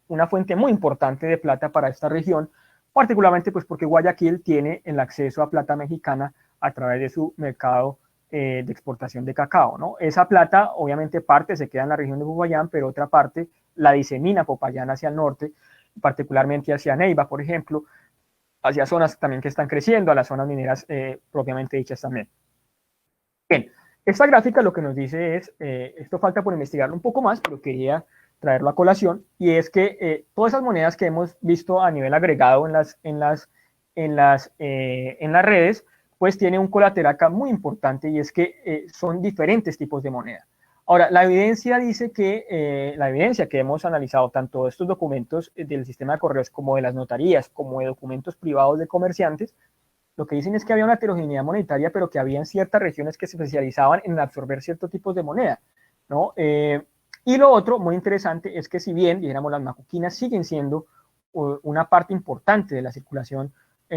una fuente muy importante de plata para esta región, particularmente pues porque Guayaquil tiene el acceso a plata mexicana a través de su mercado de exportación de cacao, ¿no? Esa plata, obviamente, parte se queda en la región de Popayán, pero otra parte la disemina Popayán hacia el norte, particularmente hacia Neiva, por ejemplo, hacia zonas también que están creciendo, a las zonas mineras propiamente dichas también. Bien, esta gráfica lo que nos dice es, esto falta por investigarlo un poco más, pero quería traerlo a colación, y es que todas esas monedas que hemos visto a nivel agregado en las redes, pues tiene un colateral acá muy importante, y es que son diferentes tipos de moneda. Ahora, la evidencia dice que, la evidencia que hemos analizado, tanto estos documentos del sistema de correos como de las notarías, como de documentos privados de comerciantes, lo que dicen es que había una heterogeneidad monetaria, pero que había ciertas regiones que se especializaban en absorber ciertos tipos de moneda, ¿no? Y lo otro, muy interesante, es que si bien, dijéramos, las macuquinas siguen siendo una parte importante de la circulación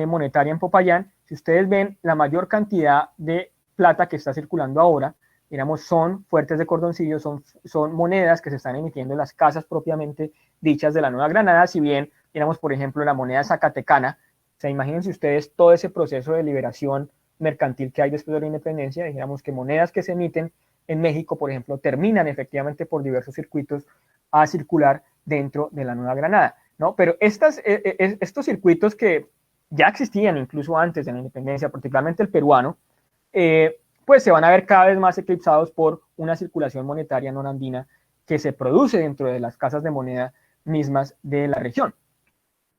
monetaria en Popayán, si ustedes ven, la mayor cantidad de plata que está circulando ahora, digamos, son fuertes de cordoncillo, son monedas que se están emitiendo en las casas propiamente dichas de la Nueva Granada, si bien, digamos, por ejemplo, la moneda zacatecana, o sea, imagínense ustedes todo ese proceso de liberación mercantil que hay después de la independencia, dijéramos que monedas que se emiten en México, por ejemplo, terminan efectivamente por diversos circuitos a circular dentro de la Nueva Granada, ¿no? Pero estos circuitos que ya existían incluso antes de la independencia, particularmente el peruano, pues se van a ver cada vez más eclipsados por una circulación monetaria no andina que se produce dentro de las casas de moneda mismas de la región.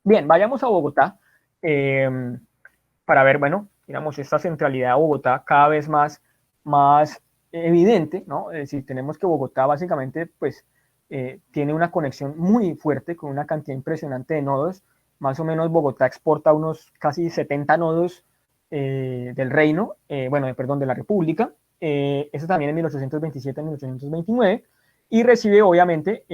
Bien, vayamos a Bogotá para ver, bueno, digamos, esta centralidad de Bogotá cada vez más evidente, ¿no? Es decir, tenemos que Bogotá básicamente, pues, tiene una conexión muy fuerte con una cantidad impresionante de nodos. Más o menos Bogotá exporta unos casi 70 nodos del reino, perdón, de la República, eso también en 1827, 1829, y recibe obviamente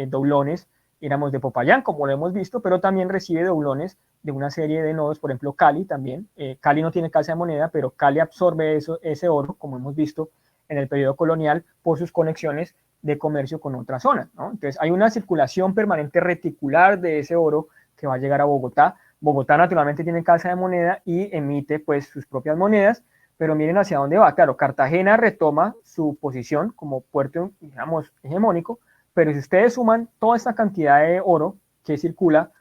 doblones, digamos, de Popayán, como lo hemos visto, pero también recibe doblones de una serie de nodos, por ejemplo, Cali también. Cali no tiene casa de moneda, pero Cali absorbe ese oro, como hemos visto en el periodo colonial, por sus conexiones de comercio con otras zonas, ¿no? Entonces, hay una circulación permanente reticular de ese oro que va a llegar a Bogotá. Bogotá naturalmente tiene casa de moneda y emite pues sus propias monedas, pero miren hacia dónde va. Claro, Cartagena retoma su posición como puerto, digamos, hegemónico, pero si ustedes suman toda esta cantidad de oro que circula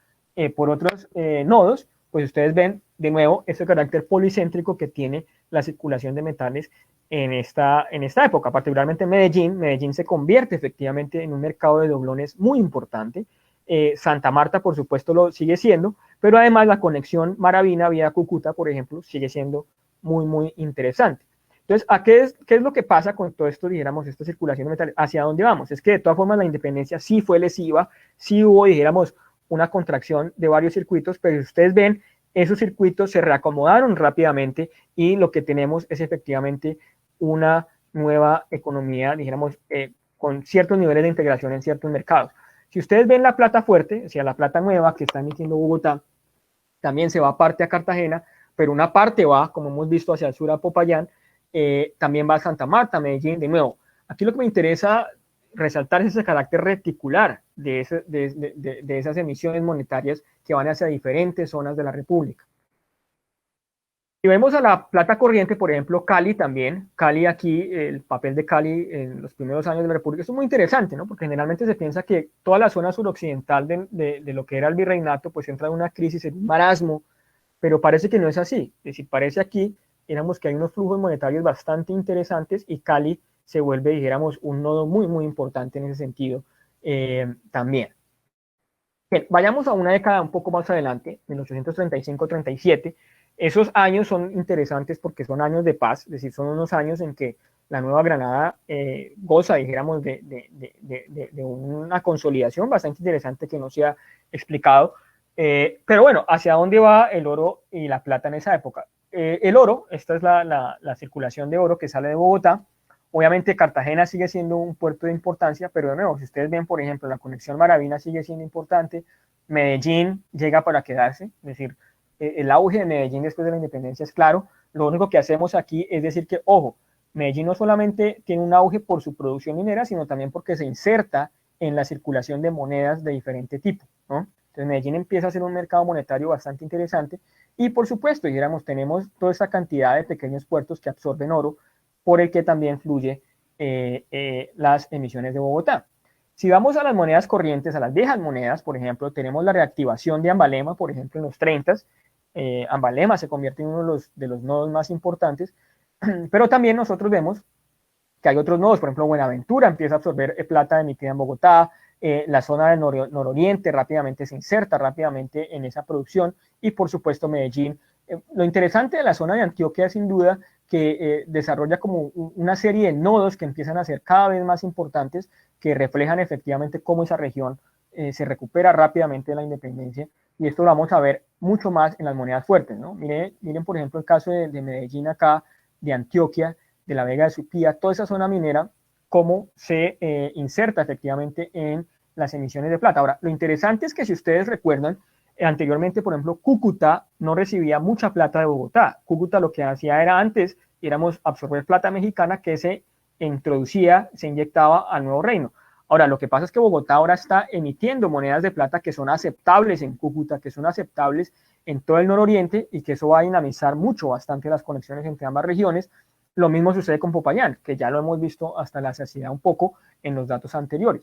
por otros nodos, pues ustedes ven de nuevo ese carácter policéntrico que tiene la circulación de metales en esta época, particularmente en Medellín. Medellín se convierte efectivamente en un mercado de doblones muy importante. Santa Marta, por supuesto, lo sigue siendo, pero además la conexión Maravina vía Cúcuta, por ejemplo, sigue siendo muy, muy interesante. Entonces, ¿qué es lo que pasa con todo esto, dijéramos, esta circulación de metales? ¿Hacia dónde vamos? Es que de todas formas la independencia sí fue lesiva, sí hubo, dijéramos, una contracción de varios circuitos, pero si ustedes ven, esos circuitos se reacomodaron rápidamente y lo que tenemos es efectivamente una nueva economía, dijéramos, con ciertos niveles de integración en ciertos mercados. Si ustedes ven la plata fuerte, o sea, la plata nueva que está emitiendo Bogotá, también se va parte a Cartagena, pero una parte va, como hemos visto, hacia el sur a Popayán, también va a Santa Marta, Medellín, de nuevo. Aquí lo que me interesa resaltar es ese carácter reticular de esas emisiones monetarias que van hacia diferentes zonas de la República. Si vemos a la plata corriente, por ejemplo, Cali también, Cali aquí, el papel de Cali en los primeros años de la República, es muy interesante, ¿no? Porque generalmente se piensa que toda la zona suroccidental de lo que era el virreinato, pues entra en una crisis, en un marasmo, pero parece que no es así. Es decir, parece aquí, digamos, que hay unos flujos monetarios bastante interesantes y Cali se vuelve, dijéramos, un nodo muy, muy importante en ese sentido también. Bien, vayamos a una década un poco más adelante, 1835-37. Esos años son interesantes porque son años de paz, es decir, son unos años en que la Nueva Granada goza, dijéramos, de una consolidación bastante interesante que no se ha explicado. Pero bueno, ¿hacia dónde va el oro y la plata en esa época? El oro, esta es la circulación de oro que sale de Bogotá. Obviamente Cartagena sigue siendo un puerto de importancia, pero de nuevo, si ustedes ven, por ejemplo, la conexión Maravina sigue siendo importante, Medellín llega para quedarse, es decir, el auge de Medellín después de la independencia es claro. Lo único que hacemos aquí es decir que, ojo, Medellín no solamente tiene un auge por su producción minera, sino también porque se inserta en la circulación de monedas de diferente tipo, ¿no? Entonces Medellín empieza a ser un mercado monetario bastante interesante y por supuesto, dijéramos, tenemos toda esta cantidad de pequeños puertos que absorben oro, por el que también fluye las emisiones de Bogotá. Si vamos a las monedas corrientes, a las viejas monedas, por ejemplo, tenemos la reactivación de Ambalema, por ejemplo, en los 30. Ambalema se convierte en uno de los nodos más importantes, pero también nosotros vemos que hay otros nodos, por ejemplo, Buenaventura empieza a absorber plata emitida en Bogotá, la zona del nororiente rápidamente se inserta rápidamente en esa producción y por supuesto Medellín. Lo interesante de la zona de Antioquia sin duda que desarrolla como una serie de nodos que empiezan a ser cada vez más importantes, que reflejan efectivamente cómo esa región se recupera rápidamente de la independencia, y esto lo vamos a ver mucho más en las monedas fuertes, ¿no? Miren por ejemplo el caso de Medellín acá, de Antioquia, de la Vega de Suquía, toda esa zona minera, cómo se inserta efectivamente en las emisiones de plata. Ahora, lo interesante es que si ustedes recuerdan, anteriormente, por ejemplo, Cúcuta no recibía mucha plata de Bogotá. Cúcuta lo que hacía era antes, éramos absorber plata mexicana que se introducía, se inyectaba al nuevo reino. Ahora, lo que pasa es que Bogotá ahora está emitiendo monedas de plata que son aceptables en Cúcuta, que son aceptables en todo el nororiente y que eso va a dinamizar mucho, bastante las conexiones entre ambas regiones. Lo mismo sucede con Popayán, que ya lo hemos visto hasta la saciedad un poco en los datos anteriores.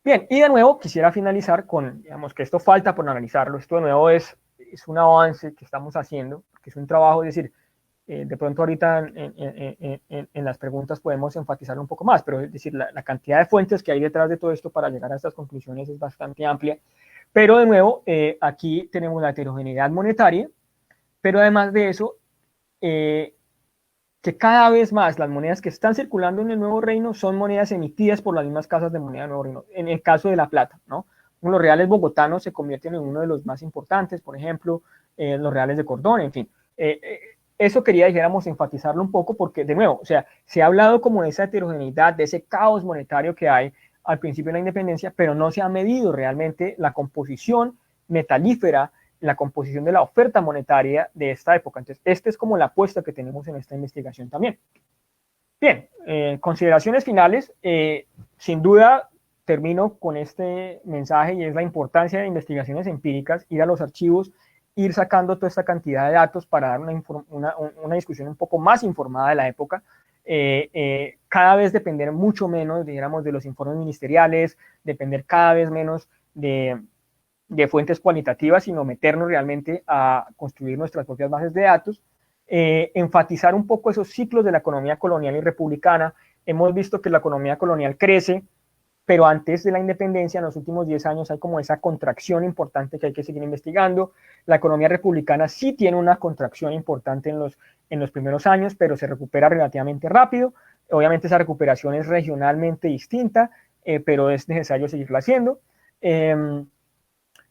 Bien, y de nuevo quisiera finalizar con, digamos, que esto falta por analizarlo. Esto de nuevo es un avance que estamos haciendo, que es un trabajo, es decir, de pronto ahorita en las preguntas podemos enfatizarlo un poco más, pero es decir, la cantidad de fuentes que hay detrás de todo esto para llegar a estas conclusiones es bastante amplia. Pero de nuevo, aquí tenemos la heterogeneidad monetaria, pero además de eso, que cada vez más las monedas que están circulando en el Nuevo Reino son monedas emitidas por las mismas casas de moneda del Nuevo Reino, en el caso de la plata, ¿no? Los reales bogotanos se convierten en uno de los más importantes, por ejemplo, los reales de Cordón, en fin. Eso quería, dijéramos, enfatizarlo un poco porque, de nuevo, o sea, se ha hablado como de esa heterogeneidad, de ese caos monetario que hay al principio de la independencia, pero no se ha medido realmente la composición metalífera, la composición de la oferta monetaria de esta época. Entonces, esta es como la apuesta que tenemos en esta investigación también. Bien, consideraciones finales. Sin duda, termino con este mensaje y es la importancia de investigaciones empíricas, ir a los archivos, ir sacando toda esta cantidad de datos para dar una discusión un poco más informada de la época. Cada vez depender mucho menos, digamos, de los informes ministeriales, depender cada vez menos de fuentes cualitativas, sino meternos realmente a construir nuestras propias bases de datos, enfatizar un poco esos ciclos de la economía colonial y republicana. Hemos visto que la economía colonial crece, pero antes de la independencia, en los últimos 10 años, hay como esa contracción importante que hay que seguir investigando. La economía republicana sí tiene una contracción importante en los primeros años, pero se recupera relativamente rápido. Obviamente esa recuperación es regionalmente distinta, pero es necesario seguirla haciendo.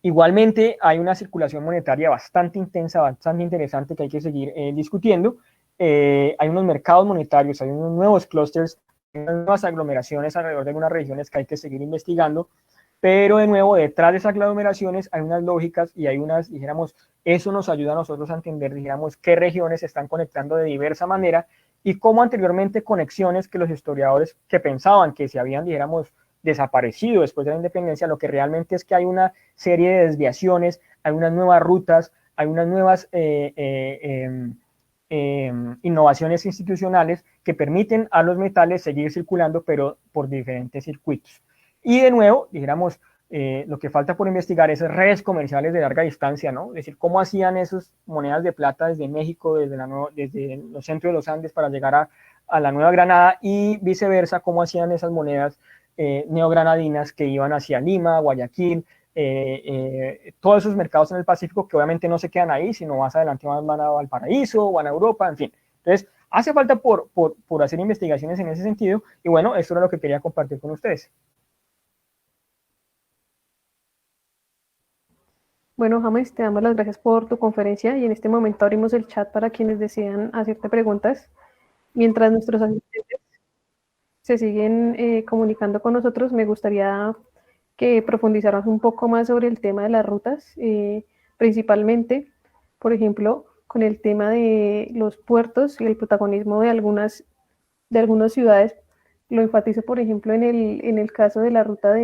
Igualmente hay una circulación monetaria bastante intensa, bastante interesante que hay que seguir discutiendo. Hay unos mercados monetarios, hay unos nuevos clústeres, unas nuevas aglomeraciones alrededor de algunas regiones que hay que seguir investigando, pero de nuevo detrás de esas aglomeraciones hay unas lógicas y hay unas, dijéramos, eso nos ayuda a nosotros a entender, dijéramos, qué regiones se están conectando de diversa manera y cómo anteriormente conexiones que los historiadores que pensaban que se habían, dijéramos, desaparecido después de la independencia, lo que realmente es que hay una serie de desviaciones, hay unas nuevas rutas, hay unas nuevas innovaciones institucionales que permiten a los metales seguir circulando, pero por diferentes circuitos. Y de nuevo, dijéramos, lo que falta por investigar es redes comerciales de larga distancia, ¿no? Es decir, cómo hacían esas monedas de plata desde México, desde los centros de los Andes para llegar a la Nueva Granada y viceversa, cómo hacían esas monedas neogranadinas que iban hacia Lima, Guayaquil, todos esos mercados en el Pacífico que obviamente no se quedan ahí, sino más adelante van a Valparaíso, van a Europa, en fin. Entonces, hace falta por hacer investigaciones en ese sentido, y bueno, esto era lo que quería compartir con ustedes. Bueno, James, te damos las gracias por tu conferencia y en este momento abrimos el chat para quienes desean hacerte preguntas. Mientras nuestros asistentes se siguen comunicando con nosotros, me gustaría que profundizaras un poco más sobre el tema de las rutas, principalmente, por ejemplo, con el tema de los puertos y el protagonismo de algunas ciudades. Lo enfatizo, por ejemplo, en el caso de la ruta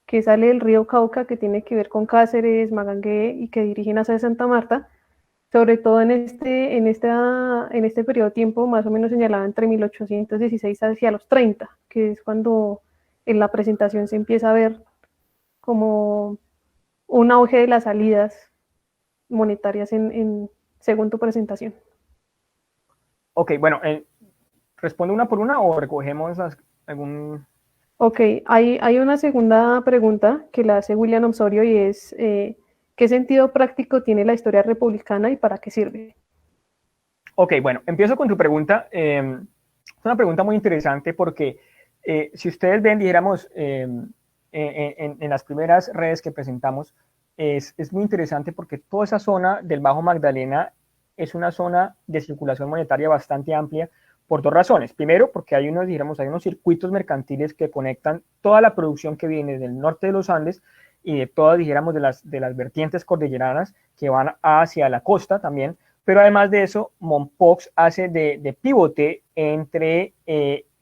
que sale del río Cauca, que tiene que ver con Cáceres, Magangué y que dirigen hacia Santa Marta, sobre todo en este periodo de tiempo, más o menos señalado entre 1816 hacia los 30, que es cuando en la presentación se empieza a ver como un auge de las salidas monetarias según tu presentación. Ok, bueno, ¿respondo una por una o recogemos algún...? Ok, hay una segunda pregunta que la hace William Osorio y es, ¿qué sentido práctico tiene la historia republicana y para qué sirve? Ok, bueno, empiezo con tu pregunta. Es una pregunta muy interesante porque si ustedes ven, dijéramos, en las primeras redes que presentamos, es muy interesante porque toda esa zona del Bajo Magdalena es una zona de circulación monetaria bastante amplia por dos razones. Primero, porque hay unos, digamos, hay unos circuitos mercantiles que conectan toda la producción que viene del norte de los Andes y de todas, dijéramos, de las vertientes cordilleranas que van hacia la costa también, pero además de eso, Mompox hace de pivote entre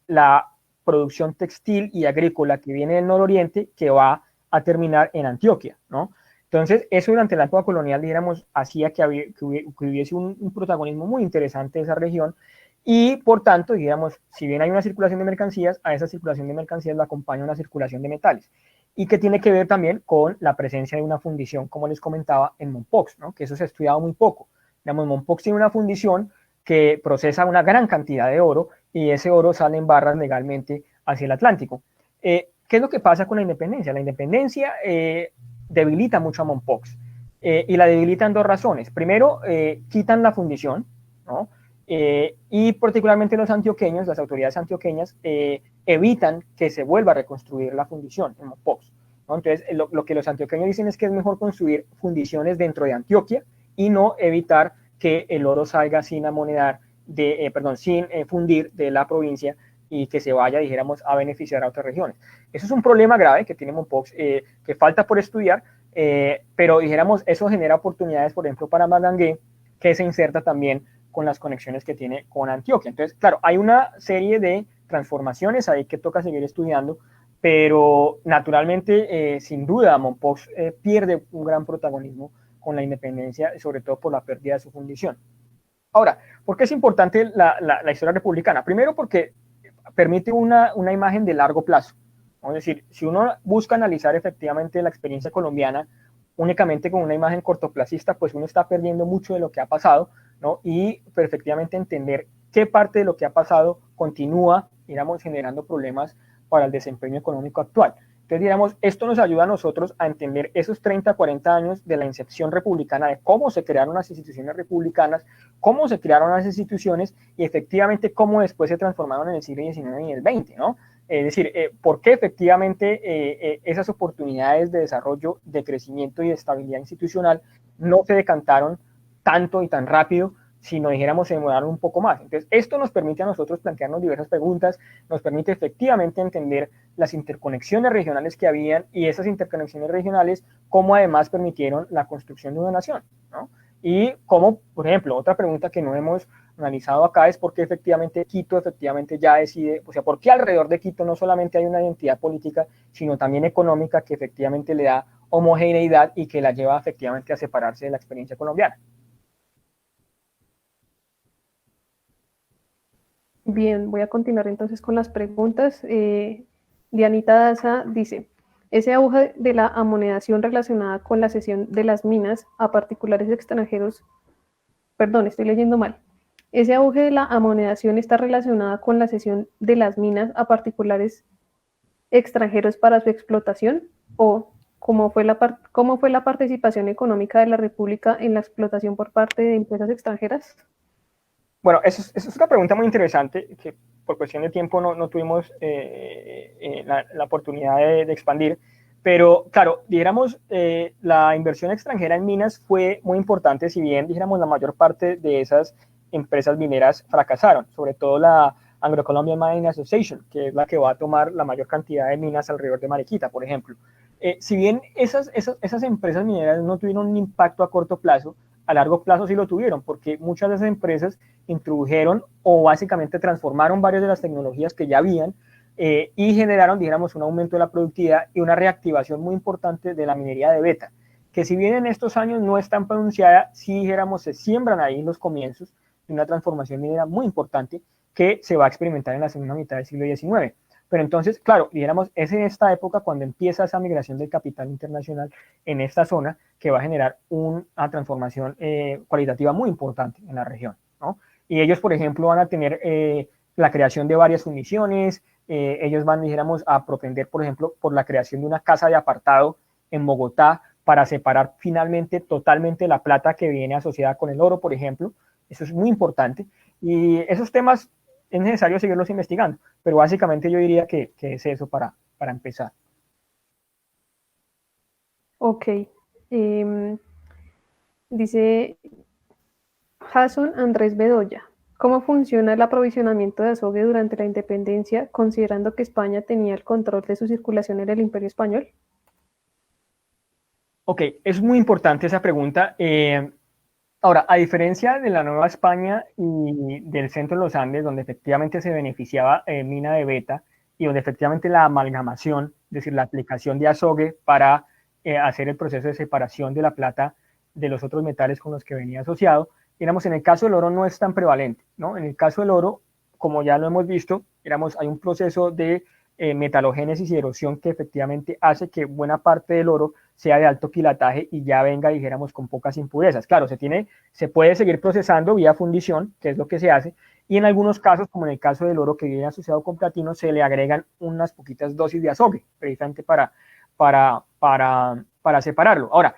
la producción textil y agrícola que viene del nororiente, que va a terminar en Antioquia, ¿no? Entonces, eso durante la época colonial, dijéramos, hacía que hubiese un protagonismo muy interesante de esa región y, por tanto, digamos, si bien hay una circulación de mercancías, a esa circulación de mercancías la acompaña una circulación de metales y que tiene que ver también con la presencia de una fundición, como les comentaba, en Mompox, ¿no? Que eso se ha estudiado muy poco. Digamos, Mompox tiene una fundición que procesa una gran cantidad de oro y ese oro sale en barras legalmente hacia el Atlántico. ¿Qué es lo que pasa con la independencia? La independencia debilita mucho a Mompox y la debilitan dos razones. Primero, quitan la fundición, ¿no? Y particularmente los antioqueños, las autoridades antioqueñas, evitan que se vuelva a reconstruir la fundición en Mompox, ¿no? Entonces, lo que los antioqueños dicen es que es mejor construir fundiciones dentro de Antioquia y no evitar que el oro salga sin amonedar, sin fundir de la provincia y que se vaya, dijéramos, a beneficiar a otras regiones. Eso es un problema grave que tiene Mompox, que falta por estudiar, pero dijéramos, eso genera oportunidades, por ejemplo, para Magangué, que se inserta también con las conexiones que tiene con Antioquia. Entonces, claro, hay una serie de transformaciones ahí que toca seguir estudiando, pero naturalmente, sin duda, Mompox pierde un gran protagonismo con la independencia, sobre todo por la pérdida de su fundición. Ahora, ¿por qué es importante la historia republicana? Primero porque permite una imagen de largo plazo. Es decir, si uno busca analizar efectivamente la experiencia colombiana únicamente con una imagen cortoplacista, pues uno está perdiendo mucho de lo que ha pasado, ¿no? Y efectivamente entender qué parte de lo que ha pasado continúa, digamos, generando problemas para el desempeño económico actual. Entonces, digamos, esto nos ayuda a nosotros a entender esos 30, 40 años de la incepción republicana, de cómo se crearon las instituciones republicanas, cómo se crearon las instituciones y efectivamente cómo después se transformaron en el siglo XIX y el XX, ¿no? Es decir, por qué efectivamente esas oportunidades de desarrollo, de crecimiento y de estabilidad institucional no se decantaron tanto y tan rápido, si no dijéramos se demoraron un poco más. Entonces, esto nos permite a nosotros plantearnos diversas preguntas, nos permite efectivamente entender las interconexiones regionales que habían y esas interconexiones regionales, cómo además permitieron la construcción de una nación, ¿no? Y cómo, por ejemplo, otra pregunta que no hemos analizado acá es por qué efectivamente Quito efectivamente ya decide, o sea, por qué alrededor de Quito no solamente hay una identidad política, sino también económica que efectivamente le da homogeneidad y que la lleva efectivamente a separarse de la experiencia colombiana. Bien, voy a continuar entonces con las preguntas. Dianita Daza dice, ese auge de la amonedación relacionada con la cesión de las minas a particulares extranjeros, perdón, estoy leyendo mal. Ese auge de la amonedación está relacionada con la cesión de las minas a particulares extranjeros para su explotación o cómo fue la participación económica de la República en la explotación por parte de empresas extranjeras. bueno, eso es una pregunta muy interesante que por cuestión de tiempo no tuvimos la oportunidad de expandir. Pero claro, dijéramos, la inversión extranjera en minas fue muy importante, si bien dijéramos la mayor parte de esas empresas mineras fracasaron, sobre todo la Anglo Colombian Mining Association, que es la que va a tomar la mayor cantidad de minas alrededor de Mariquita, por ejemplo. Si bien esas empresas mineras no tuvieron un impacto a corto plazo, a largo plazo sí lo tuvieron, porque muchas de esas empresas introdujeron o básicamente transformaron varias de las tecnologías que ya habían y generaron, digamos, un aumento de la productividad y una reactivación muy importante de la minería de beta, que si bien en estos años no es tan pronunciada, sí, dijéramos, se siembran ahí los comienzos de una transformación minera muy importante que se va a experimentar en la segunda mitad del siglo XIX. Pero entonces, claro, dijéramos, es en esta época cuando empieza esa migración del capital internacional en esta zona que va a generar una transformación cualitativa muy importante en la región, ¿no? Y ellos, por ejemplo, van a tener la creación de varias fundiciones, ellos van, dijéramos, a propender, por ejemplo, por la creación de una casa de apartado en Bogotá para separar finalmente totalmente la plata que viene asociada con el oro, por ejemplo. Eso es muy importante. Y esos temas es necesario seguirlos investigando, pero básicamente yo diría que es eso para empezar. Ok. Dice Jason Andrés Bedoya. ¿Cómo funciona el aprovisionamiento de azogue durante la independencia, considerando que España tenía el control de su circulación en el Imperio Español? Ok, es muy importante esa pregunta. Ahora, a diferencia de la Nueva España y del centro de los Andes, donde efectivamente se beneficiaba mina de beta y donde efectivamente la amalgamación, es decir, la aplicación de azogue para hacer el proceso de separación de la plata de los otros metales con los que venía asociado, digamos, en el caso del oro no es tan prevalente, ¿no? En el caso del oro, como ya lo hemos visto, digamos, hay un proceso de metalogénesis y erosión que efectivamente hace que buena parte del oro sea de alto quilataje y ya venga, dijéramos, con pocas impurezas. Claro, se puede seguir procesando vía fundición, que es lo que se hace, y en algunos casos, como en el caso del oro que viene asociado con platino, se le agregan unas poquitas dosis de azogue, precisamente para separarlo. Ahora,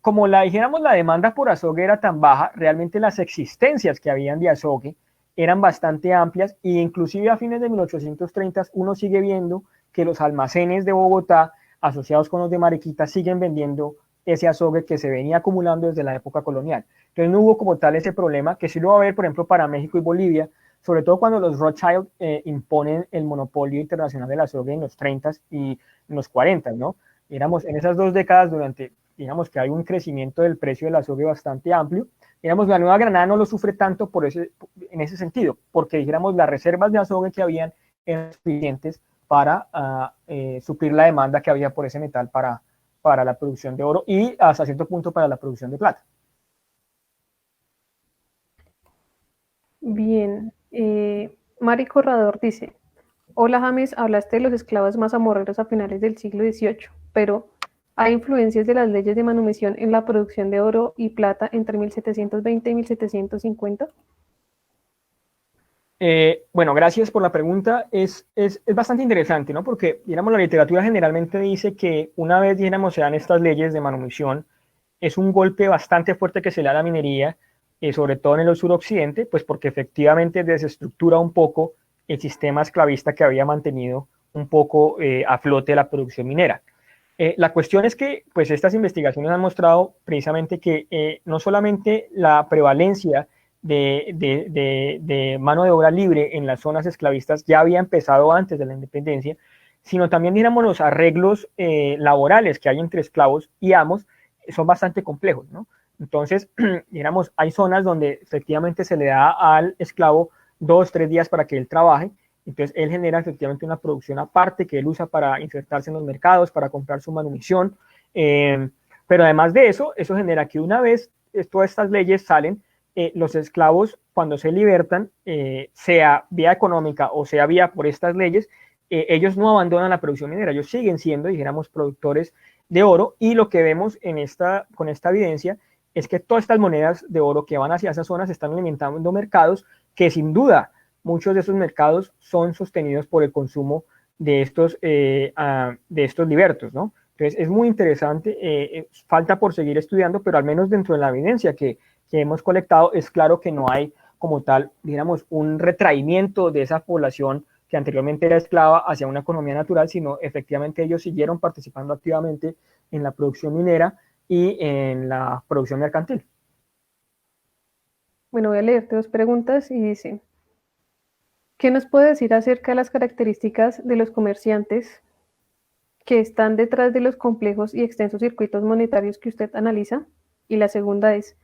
como dijéramos, la demanda por azogue era tan baja, realmente las existencias que habían de azogue eran bastante amplias e inclusive a fines de 1830 uno sigue viendo que los almacenes de Bogotá asociados con los de Mariquita siguen vendiendo ese azogue que se venía acumulando desde la época colonial. Entonces no hubo como tal ese problema, que sí lo va a haber, por ejemplo, para México y Bolivia, sobre todo cuando los Rothschild imponen el monopolio internacional del azogue en los 30 y en los 40, ¿no? Éramos en esas 2 décadas durante, digamos que hay un crecimiento del precio del azogue bastante amplio. Digamos, la Nueva Granada no lo sufre tanto en ese sentido, porque dijéramos las reservas de azogue que habían eran suficientes para suplir la demanda que había por ese metal para la producción de oro y hasta cierto punto para la producción de plata. Bien. Mari Corrador dice, hola James, hablaste de los esclavos mazamorreros a finales del siglo XVIII, pero ¿hay influencias de las leyes de manumisión en la producción de oro y plata entre 1720 y 1750? Bueno, gracias por la pregunta. Es bastante interesante, ¿no? Porque, digamos, la literatura generalmente dice que una vez, digamos, se dan estas leyes de manumisión, es un golpe bastante fuerte que se le da a la minería, sobre todo en el suroccidente, pues porque efectivamente desestructura un poco el sistema esclavista que había mantenido un poco a flote la producción minera. La cuestión es que pues estas investigaciones han mostrado precisamente que no solamente la prevalencia de mano de obra libre en las zonas esclavistas ya había empezado antes de la independencia, sino también, digamos, los arreglos laborales que hay entre esclavos y amos son bastante complejos, ¿no? Entonces, digamos, hay zonas donde efectivamente se le da al esclavo 2, 3 días para que él trabaje. Entonces, él genera efectivamente una producción aparte que él usa para insertarse en los mercados, para comprar su manumisión. Pero además de eso, eso genera que una vez todas estas leyes salen, los esclavos, cuando se libertan, sea vía económica o sea vía por estas leyes, ellos no abandonan la producción minera, ellos siguen siendo, dijéramos, productores de oro. Y lo que vemos con esta evidencia es que todas estas monedas de oro que van hacia esas zonas están alimentando mercados que sin duda muchos de esos mercados son sostenidos por el consumo de estos libertos, ¿no? Entonces es muy interesante, falta por seguir estudiando, pero al menos dentro de la evidencia que hemos colectado es claro que no hay como tal, digamos, un retraimiento de esa población que anteriormente era esclava hacia una economía natural, sino efectivamente ellos siguieron participando activamente en la producción minera y en la producción mercantil. Bueno, voy a leerte dos preguntas y dice, ¿qué nos puede decir acerca de las características de los comerciantes que están detrás de los complejos y extensos circuitos monetarios que usted analiza? Y la segunda es,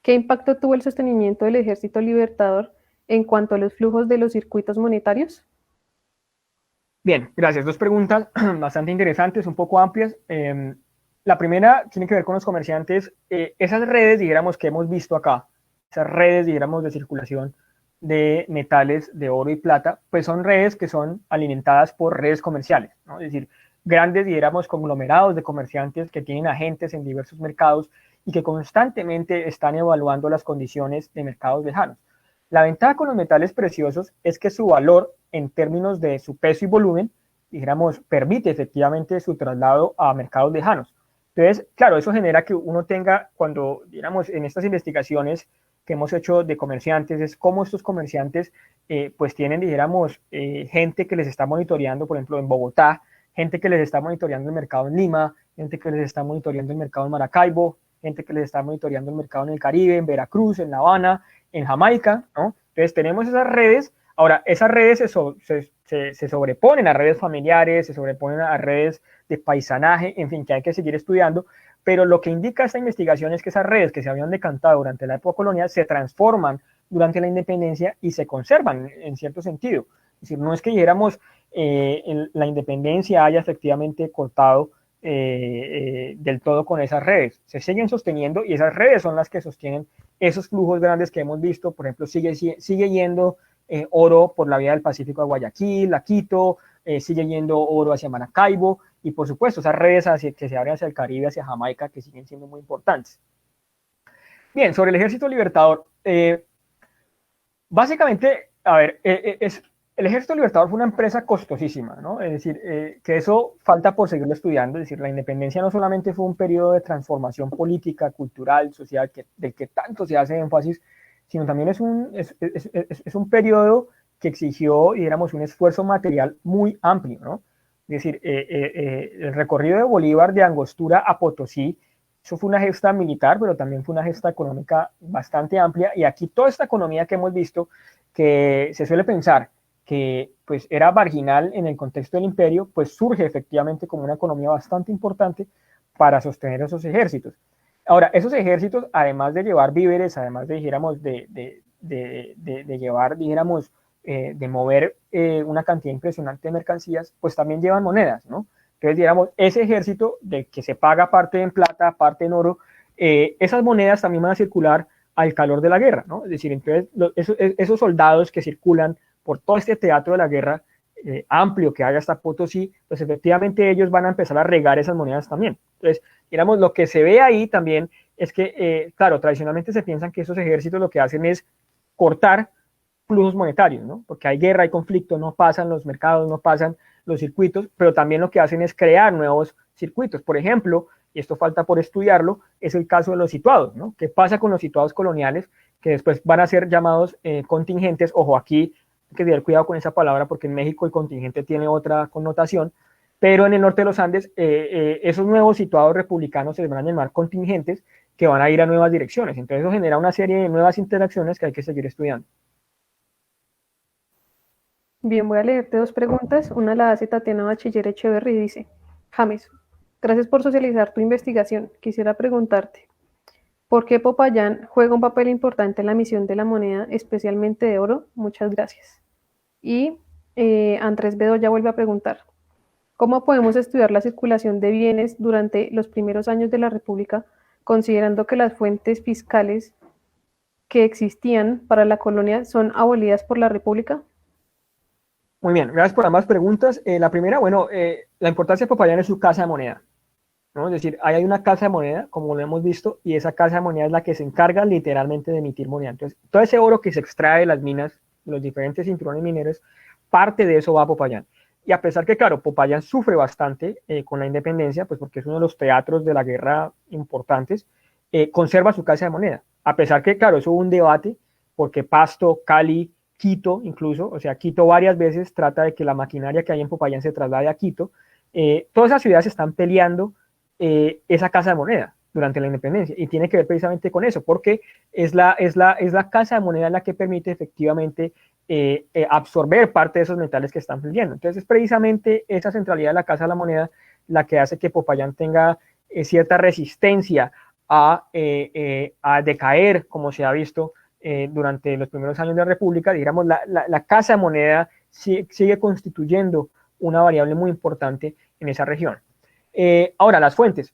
¿qué impacto tuvo el sostenimiento del Ejército Libertador en cuanto a los flujos de los circuitos monetarios? Bien, gracias. Dos preguntas bastante interesantes, un poco amplias. La primera tiene que ver con los comerciantes. Esas redes, dijéramos, que hemos visto acá, esas redes, dijéramos, de circulación de metales de oro y plata, pues son redes que son alimentadas por redes comerciales, ¿no? Es decir, grandes, dijéramos, conglomerados de comerciantes que tienen agentes en diversos mercados y que constantemente están evaluando las condiciones de mercados lejanos. La ventaja con los metales preciosos es que su valor en términos de su peso y volumen, dijéramos, permite efectivamente su traslado a mercados lejanos. Entonces, claro, eso genera que uno tenga, cuando, digamos, en estas investigaciones que hemos hecho de comerciantes, es cómo estos comerciantes, pues tienen, dijéramos, gente que les está monitoreando, por ejemplo, en Bogotá, gente que les está monitoreando el mercado en Lima, gente que les está monitoreando el mercado en Maracaibo, gente que les está monitoreando el mercado en el Caribe, en Veracruz, en La Habana, en Jamaica, ¿no? Entonces tenemos esas redes. Ahora, esas redes se sobreponen a redes familiares, se sobreponen a redes de paisanaje, en fin, que hay que seguir estudiando, pero lo que indica esta investigación es que esas redes que se habían decantado durante la época colonial se transforman durante la independencia y se conservan en cierto sentido. Es decir, no es que dijéramos la independencia haya efectivamente cortado del todo con esas redes. Se siguen sosteniendo y esas redes son las que sostienen esos flujos grandes que hemos visto. Por ejemplo, sigue yendo oro por la vía del Pacífico a Guayaquil, a Quito, sigue yendo oro hacia Maracaibo y por supuesto esas redes que se abren hacia el Caribe, hacia Jamaica, que siguen siendo muy importantes. Bien, sobre el Ejército Libertador, básicamente, a ver, el Ejército Libertador fue una empresa costosísima, ¿no? Es decir, que eso falta por seguirlo estudiando. Es decir, la independencia no solamente fue un periodo de transformación política, cultural, social, del que tanto se hace énfasis, sino también es un periodo que exigió, digamos, un esfuerzo material muy amplio, ¿no? Es decir, el recorrido de Bolívar de Angostura a Potosí, eso fue una gesta militar, pero también fue una gesta económica bastante amplia. Y aquí toda esta economía que hemos visto, que se suele pensar que pues era marginal en el contexto del imperio, pues surge efectivamente como una economía bastante importante para sostener esos ejércitos. Ahora, esos ejércitos, además de llevar víveres, además de, dijéramos, de llevar, dijéramos, de mover una cantidad impresionante de mercancías, pues también llevan monedas, ¿no? Entonces, digamos, ese ejército de que se paga parte en plata, parte en oro, esas monedas también van a circular al calor de la guerra, ¿no? Es decir, entonces, esos soldados que circulan por todo este teatro de la guerra amplio que hay hasta Potosí, pues efectivamente ellos van a empezar a regar esas monedas también. Entonces, digamos, lo que se ve ahí también es que, claro, tradicionalmente se piensan que esos ejércitos lo que hacen es cortar flujos monetarios, ¿no? Porque hay guerra, hay conflicto, no pasan los mercados, no pasan los circuitos, pero también lo que hacen es crear nuevos circuitos. Por ejemplo, y esto falta por estudiarlo, es el caso de los situados, ¿no? ¿Qué pasa con los situados coloniales que después van a ser llamados contingentes? Ojo, aquí hay que tener cuidado con esa palabra porque en México el contingente tiene otra connotación, pero en el norte de los Andes esos nuevos situados republicanos se les van a llamar contingentes que van a ir a nuevas direcciones. Entonces eso genera una serie de nuevas interacciones que hay que seguir estudiando. Bien, voy a leerte dos preguntas. Una la hace Tatiana Bachiller Echeverry y dice, James, gracias por socializar tu investigación. Quisiera preguntarte, ¿por qué Popayán juega un papel importante en la emisión de la moneda, especialmente de oro? Muchas gracias. Y Andrés Bedoya vuelve a preguntar, ¿cómo podemos estudiar la circulación de bienes durante los primeros años de la República, considerando que las fuentes fiscales que existían para la colonia son abolidas por la República? Muy bien, gracias por ambas preguntas. La primera, bueno, la importancia de Popayán es su casa de moneda, ¿no? Es decir, ahí hay una casa de moneda, como lo hemos visto, y esa casa de moneda es la que se encarga literalmente de emitir moneda. Entonces, todo ese oro que se extrae de las minas, de los diferentes cinturones mineros, parte de eso va a Popayán. Y a pesar que, claro, Popayán sufre bastante con la independencia, pues porque es uno de los teatros de la guerra importantes, conserva su casa de moneda. A pesar que, claro, eso hubo un debate porque Pasto, Cali, Quito incluso, o sea, Quito varias veces trata de que la maquinaria que hay en Popayán se traslade a Quito. Todas esas ciudades están peleando esa casa de moneda durante la independencia y tiene que ver precisamente con eso, porque es la casa de moneda la que permite efectivamente absorber parte de esos metales que están fluyendo. Entonces es precisamente esa centralidad de la casa de la moneda la que hace que Popayán tenga cierta resistencia a decaer, como se ha visto durante los primeros años de la República. Digamos, la casa de moneda sigue constituyendo una variable muy importante en esa región. Ahora, las fuentes.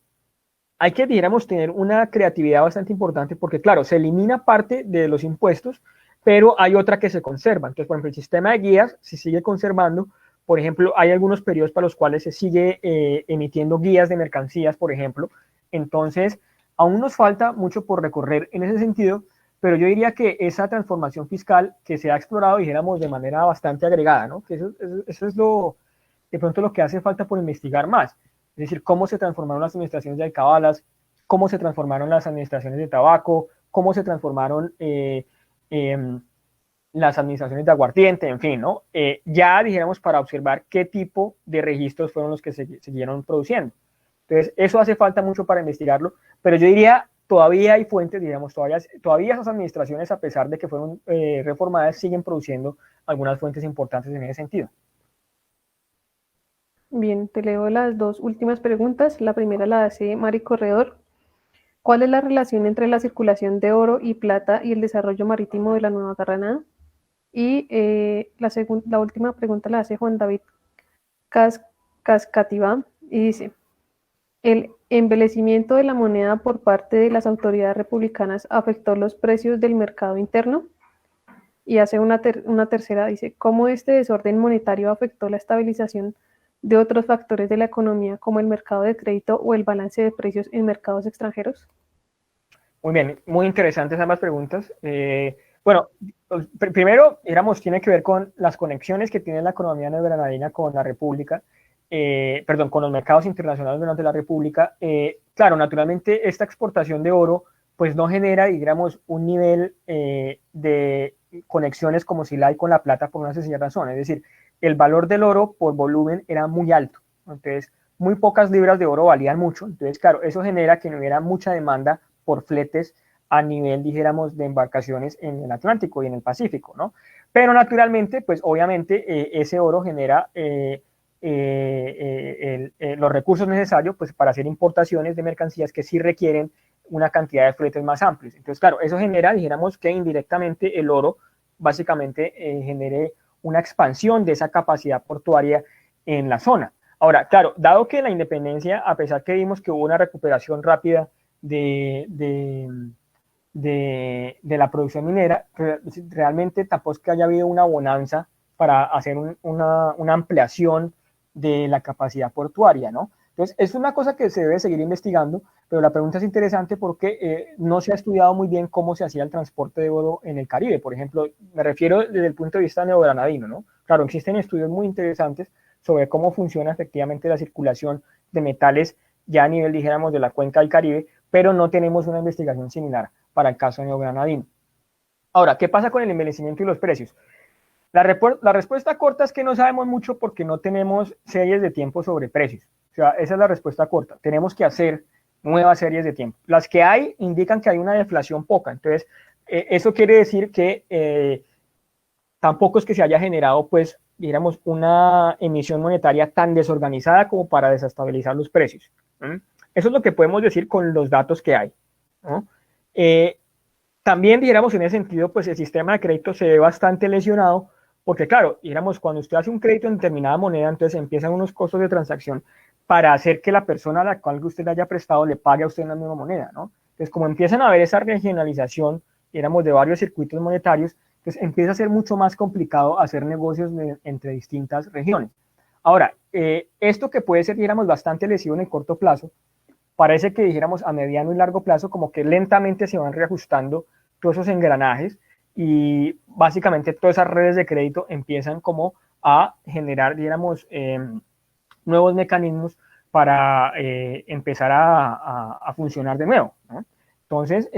Hay que, digamos, tener una creatividad bastante importante porque, claro, se elimina parte de los impuestos, pero hay otra que se conserva. Entonces, por ejemplo, el sistema de guías se sigue conservando. Por ejemplo, hay algunos periodos para los cuales se sigue emitiendo guías de mercancías, por ejemplo. Entonces, aún nos falta mucho por recorrer en ese sentido, pero yo diría que esa transformación fiscal que se ha explorado, dijéramos, de manera bastante agregada, ¿no? Que eso es de pronto lo que hace falta por investigar más. Es decir, cómo se transformaron las administraciones de alcabalas, cómo se transformaron las administraciones de tabaco, cómo se transformaron las administraciones de aguardiente, en fin, ¿no? Ya dijéramos para observar qué tipo de registros fueron los que se siguieron produciendo. Entonces, eso hace falta mucho para investigarlo, pero yo diría, todavía hay fuentes, digamos, todavía esas administraciones, a pesar de que fueron reformadas, siguen produciendo algunas fuentes importantes en ese sentido. Bien, te leo las dos últimas preguntas. La primera la hace Mari Corredor. ¿Cuál es la relación entre la circulación de oro y plata y el desarrollo marítimo de la Nueva Granada? Y la última pregunta la hace Juan David Cascativá y dice, ¿el embellecimiento de la moneda por parte de las autoridades republicanas afectó los precios del mercado interno? Y hace una tercera, dice, ¿cómo este desorden monetario afectó la estabilización de otros factores de la economía como el mercado de crédito o el balance de precios en mercados extranjeros? Muy bien, muy interesantes ambas preguntas. Bueno, primero, digamos, tiene que ver con las conexiones que tiene la economía neogranadina con la República, perdón, con los mercados internacionales durante la República. Claro, naturalmente esta exportación de oro pues no genera, digamos, un nivel de conexiones como si la hay con la plata por una sencilla razón. Es decir, el valor del oro por volumen era muy alto. Entonces, muy pocas libras de oro valían mucho. Entonces, claro, eso genera que no hubiera mucha demanda por fletes a nivel, dijéramos, de embarcaciones en el Atlántico y en el Pacífico, ¿no? Pero naturalmente, pues obviamente ese oro genera los recursos necesarios pues, para hacer importaciones de mercancías que sí requieren una cantidad de fletes más amplios. Entonces, claro, eso genera, dijéramos, que indirectamente el oro básicamente genere una expansión de esa capacidad portuaria en la zona. Ahora, claro, dado que la independencia, a pesar que vimos que hubo una recuperación rápida de la producción minera, realmente tampoco es que haya habido una bonanza para hacer una ampliación de la capacidad portuaria, ¿no? Entonces, es una cosa que se debe seguir investigando, pero la pregunta es interesante porque no se ha estudiado muy bien cómo se hacía el transporte de oro en el Caribe. Por ejemplo, me refiero desde el punto de vista neogranadino, ¿no? Claro, existen estudios muy interesantes sobre cómo funciona efectivamente la circulación de metales ya a nivel, dijéramos, de la cuenca del Caribe, pero no tenemos una investigación similar para el caso neogranadino. Ahora, ¿qué pasa con el envejecimiento y los precios? La respuesta corta es que no sabemos mucho porque no tenemos series de tiempo sobre precios. O sea, esa es la respuesta corta. Tenemos que hacer nuevas series de tiempo. Las que hay indican que hay una deflación poca. Entonces, eso quiere decir que tampoco es que se haya generado, pues, digamos, una emisión monetaria tan desorganizada como para desestabilizar los precios. Eso es lo que podemos decir con los datos que hay, ¿no? También, digamos, en ese sentido, pues el sistema de crédito se ve bastante lesionado, porque claro, digamos, cuando usted hace un crédito en determinada moneda, entonces empiezan unos costos de transacción para hacer que la persona a la cual usted le haya prestado le pague a usted en la misma moneda, ¿no? Entonces, como empiezan a haber esa regionalización, digamos, de varios circuitos monetarios, pues empieza a ser mucho más complicado hacer negocios entre distintas regiones. Ahora, esto que puede ser, digamos, bastante lesivo en el corto plazo, parece que dijéramos a mediano y largo plazo como que lentamente se van reajustando todos esos engranajes y básicamente todas esas redes de crédito empiezan como a generar, digamos, nuevos mecanismos para empezar a funcionar de nuevo, ¿no? Entonces,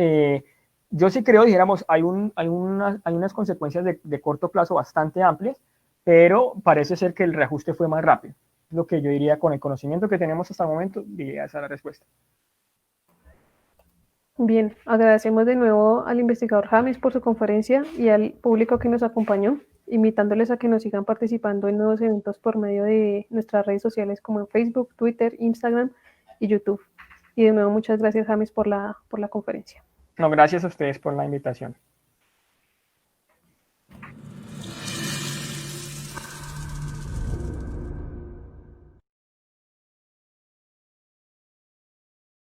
Yo sí creo, dijéramos, hay unas consecuencias de corto plazo bastante amplias, pero parece ser que el reajuste fue más rápido. Lo que yo diría con el conocimiento que tenemos hasta el momento, diría esa la respuesta. Bien, agradecemos de nuevo al investigador James por su conferencia y al público que nos acompañó, invitándoles a que nos sigan participando en nuevos eventos por medio de nuestras redes sociales como en Facebook, Twitter, Instagram y YouTube. Y de nuevo, muchas gracias, James, por la conferencia. No, gracias a ustedes por la invitación.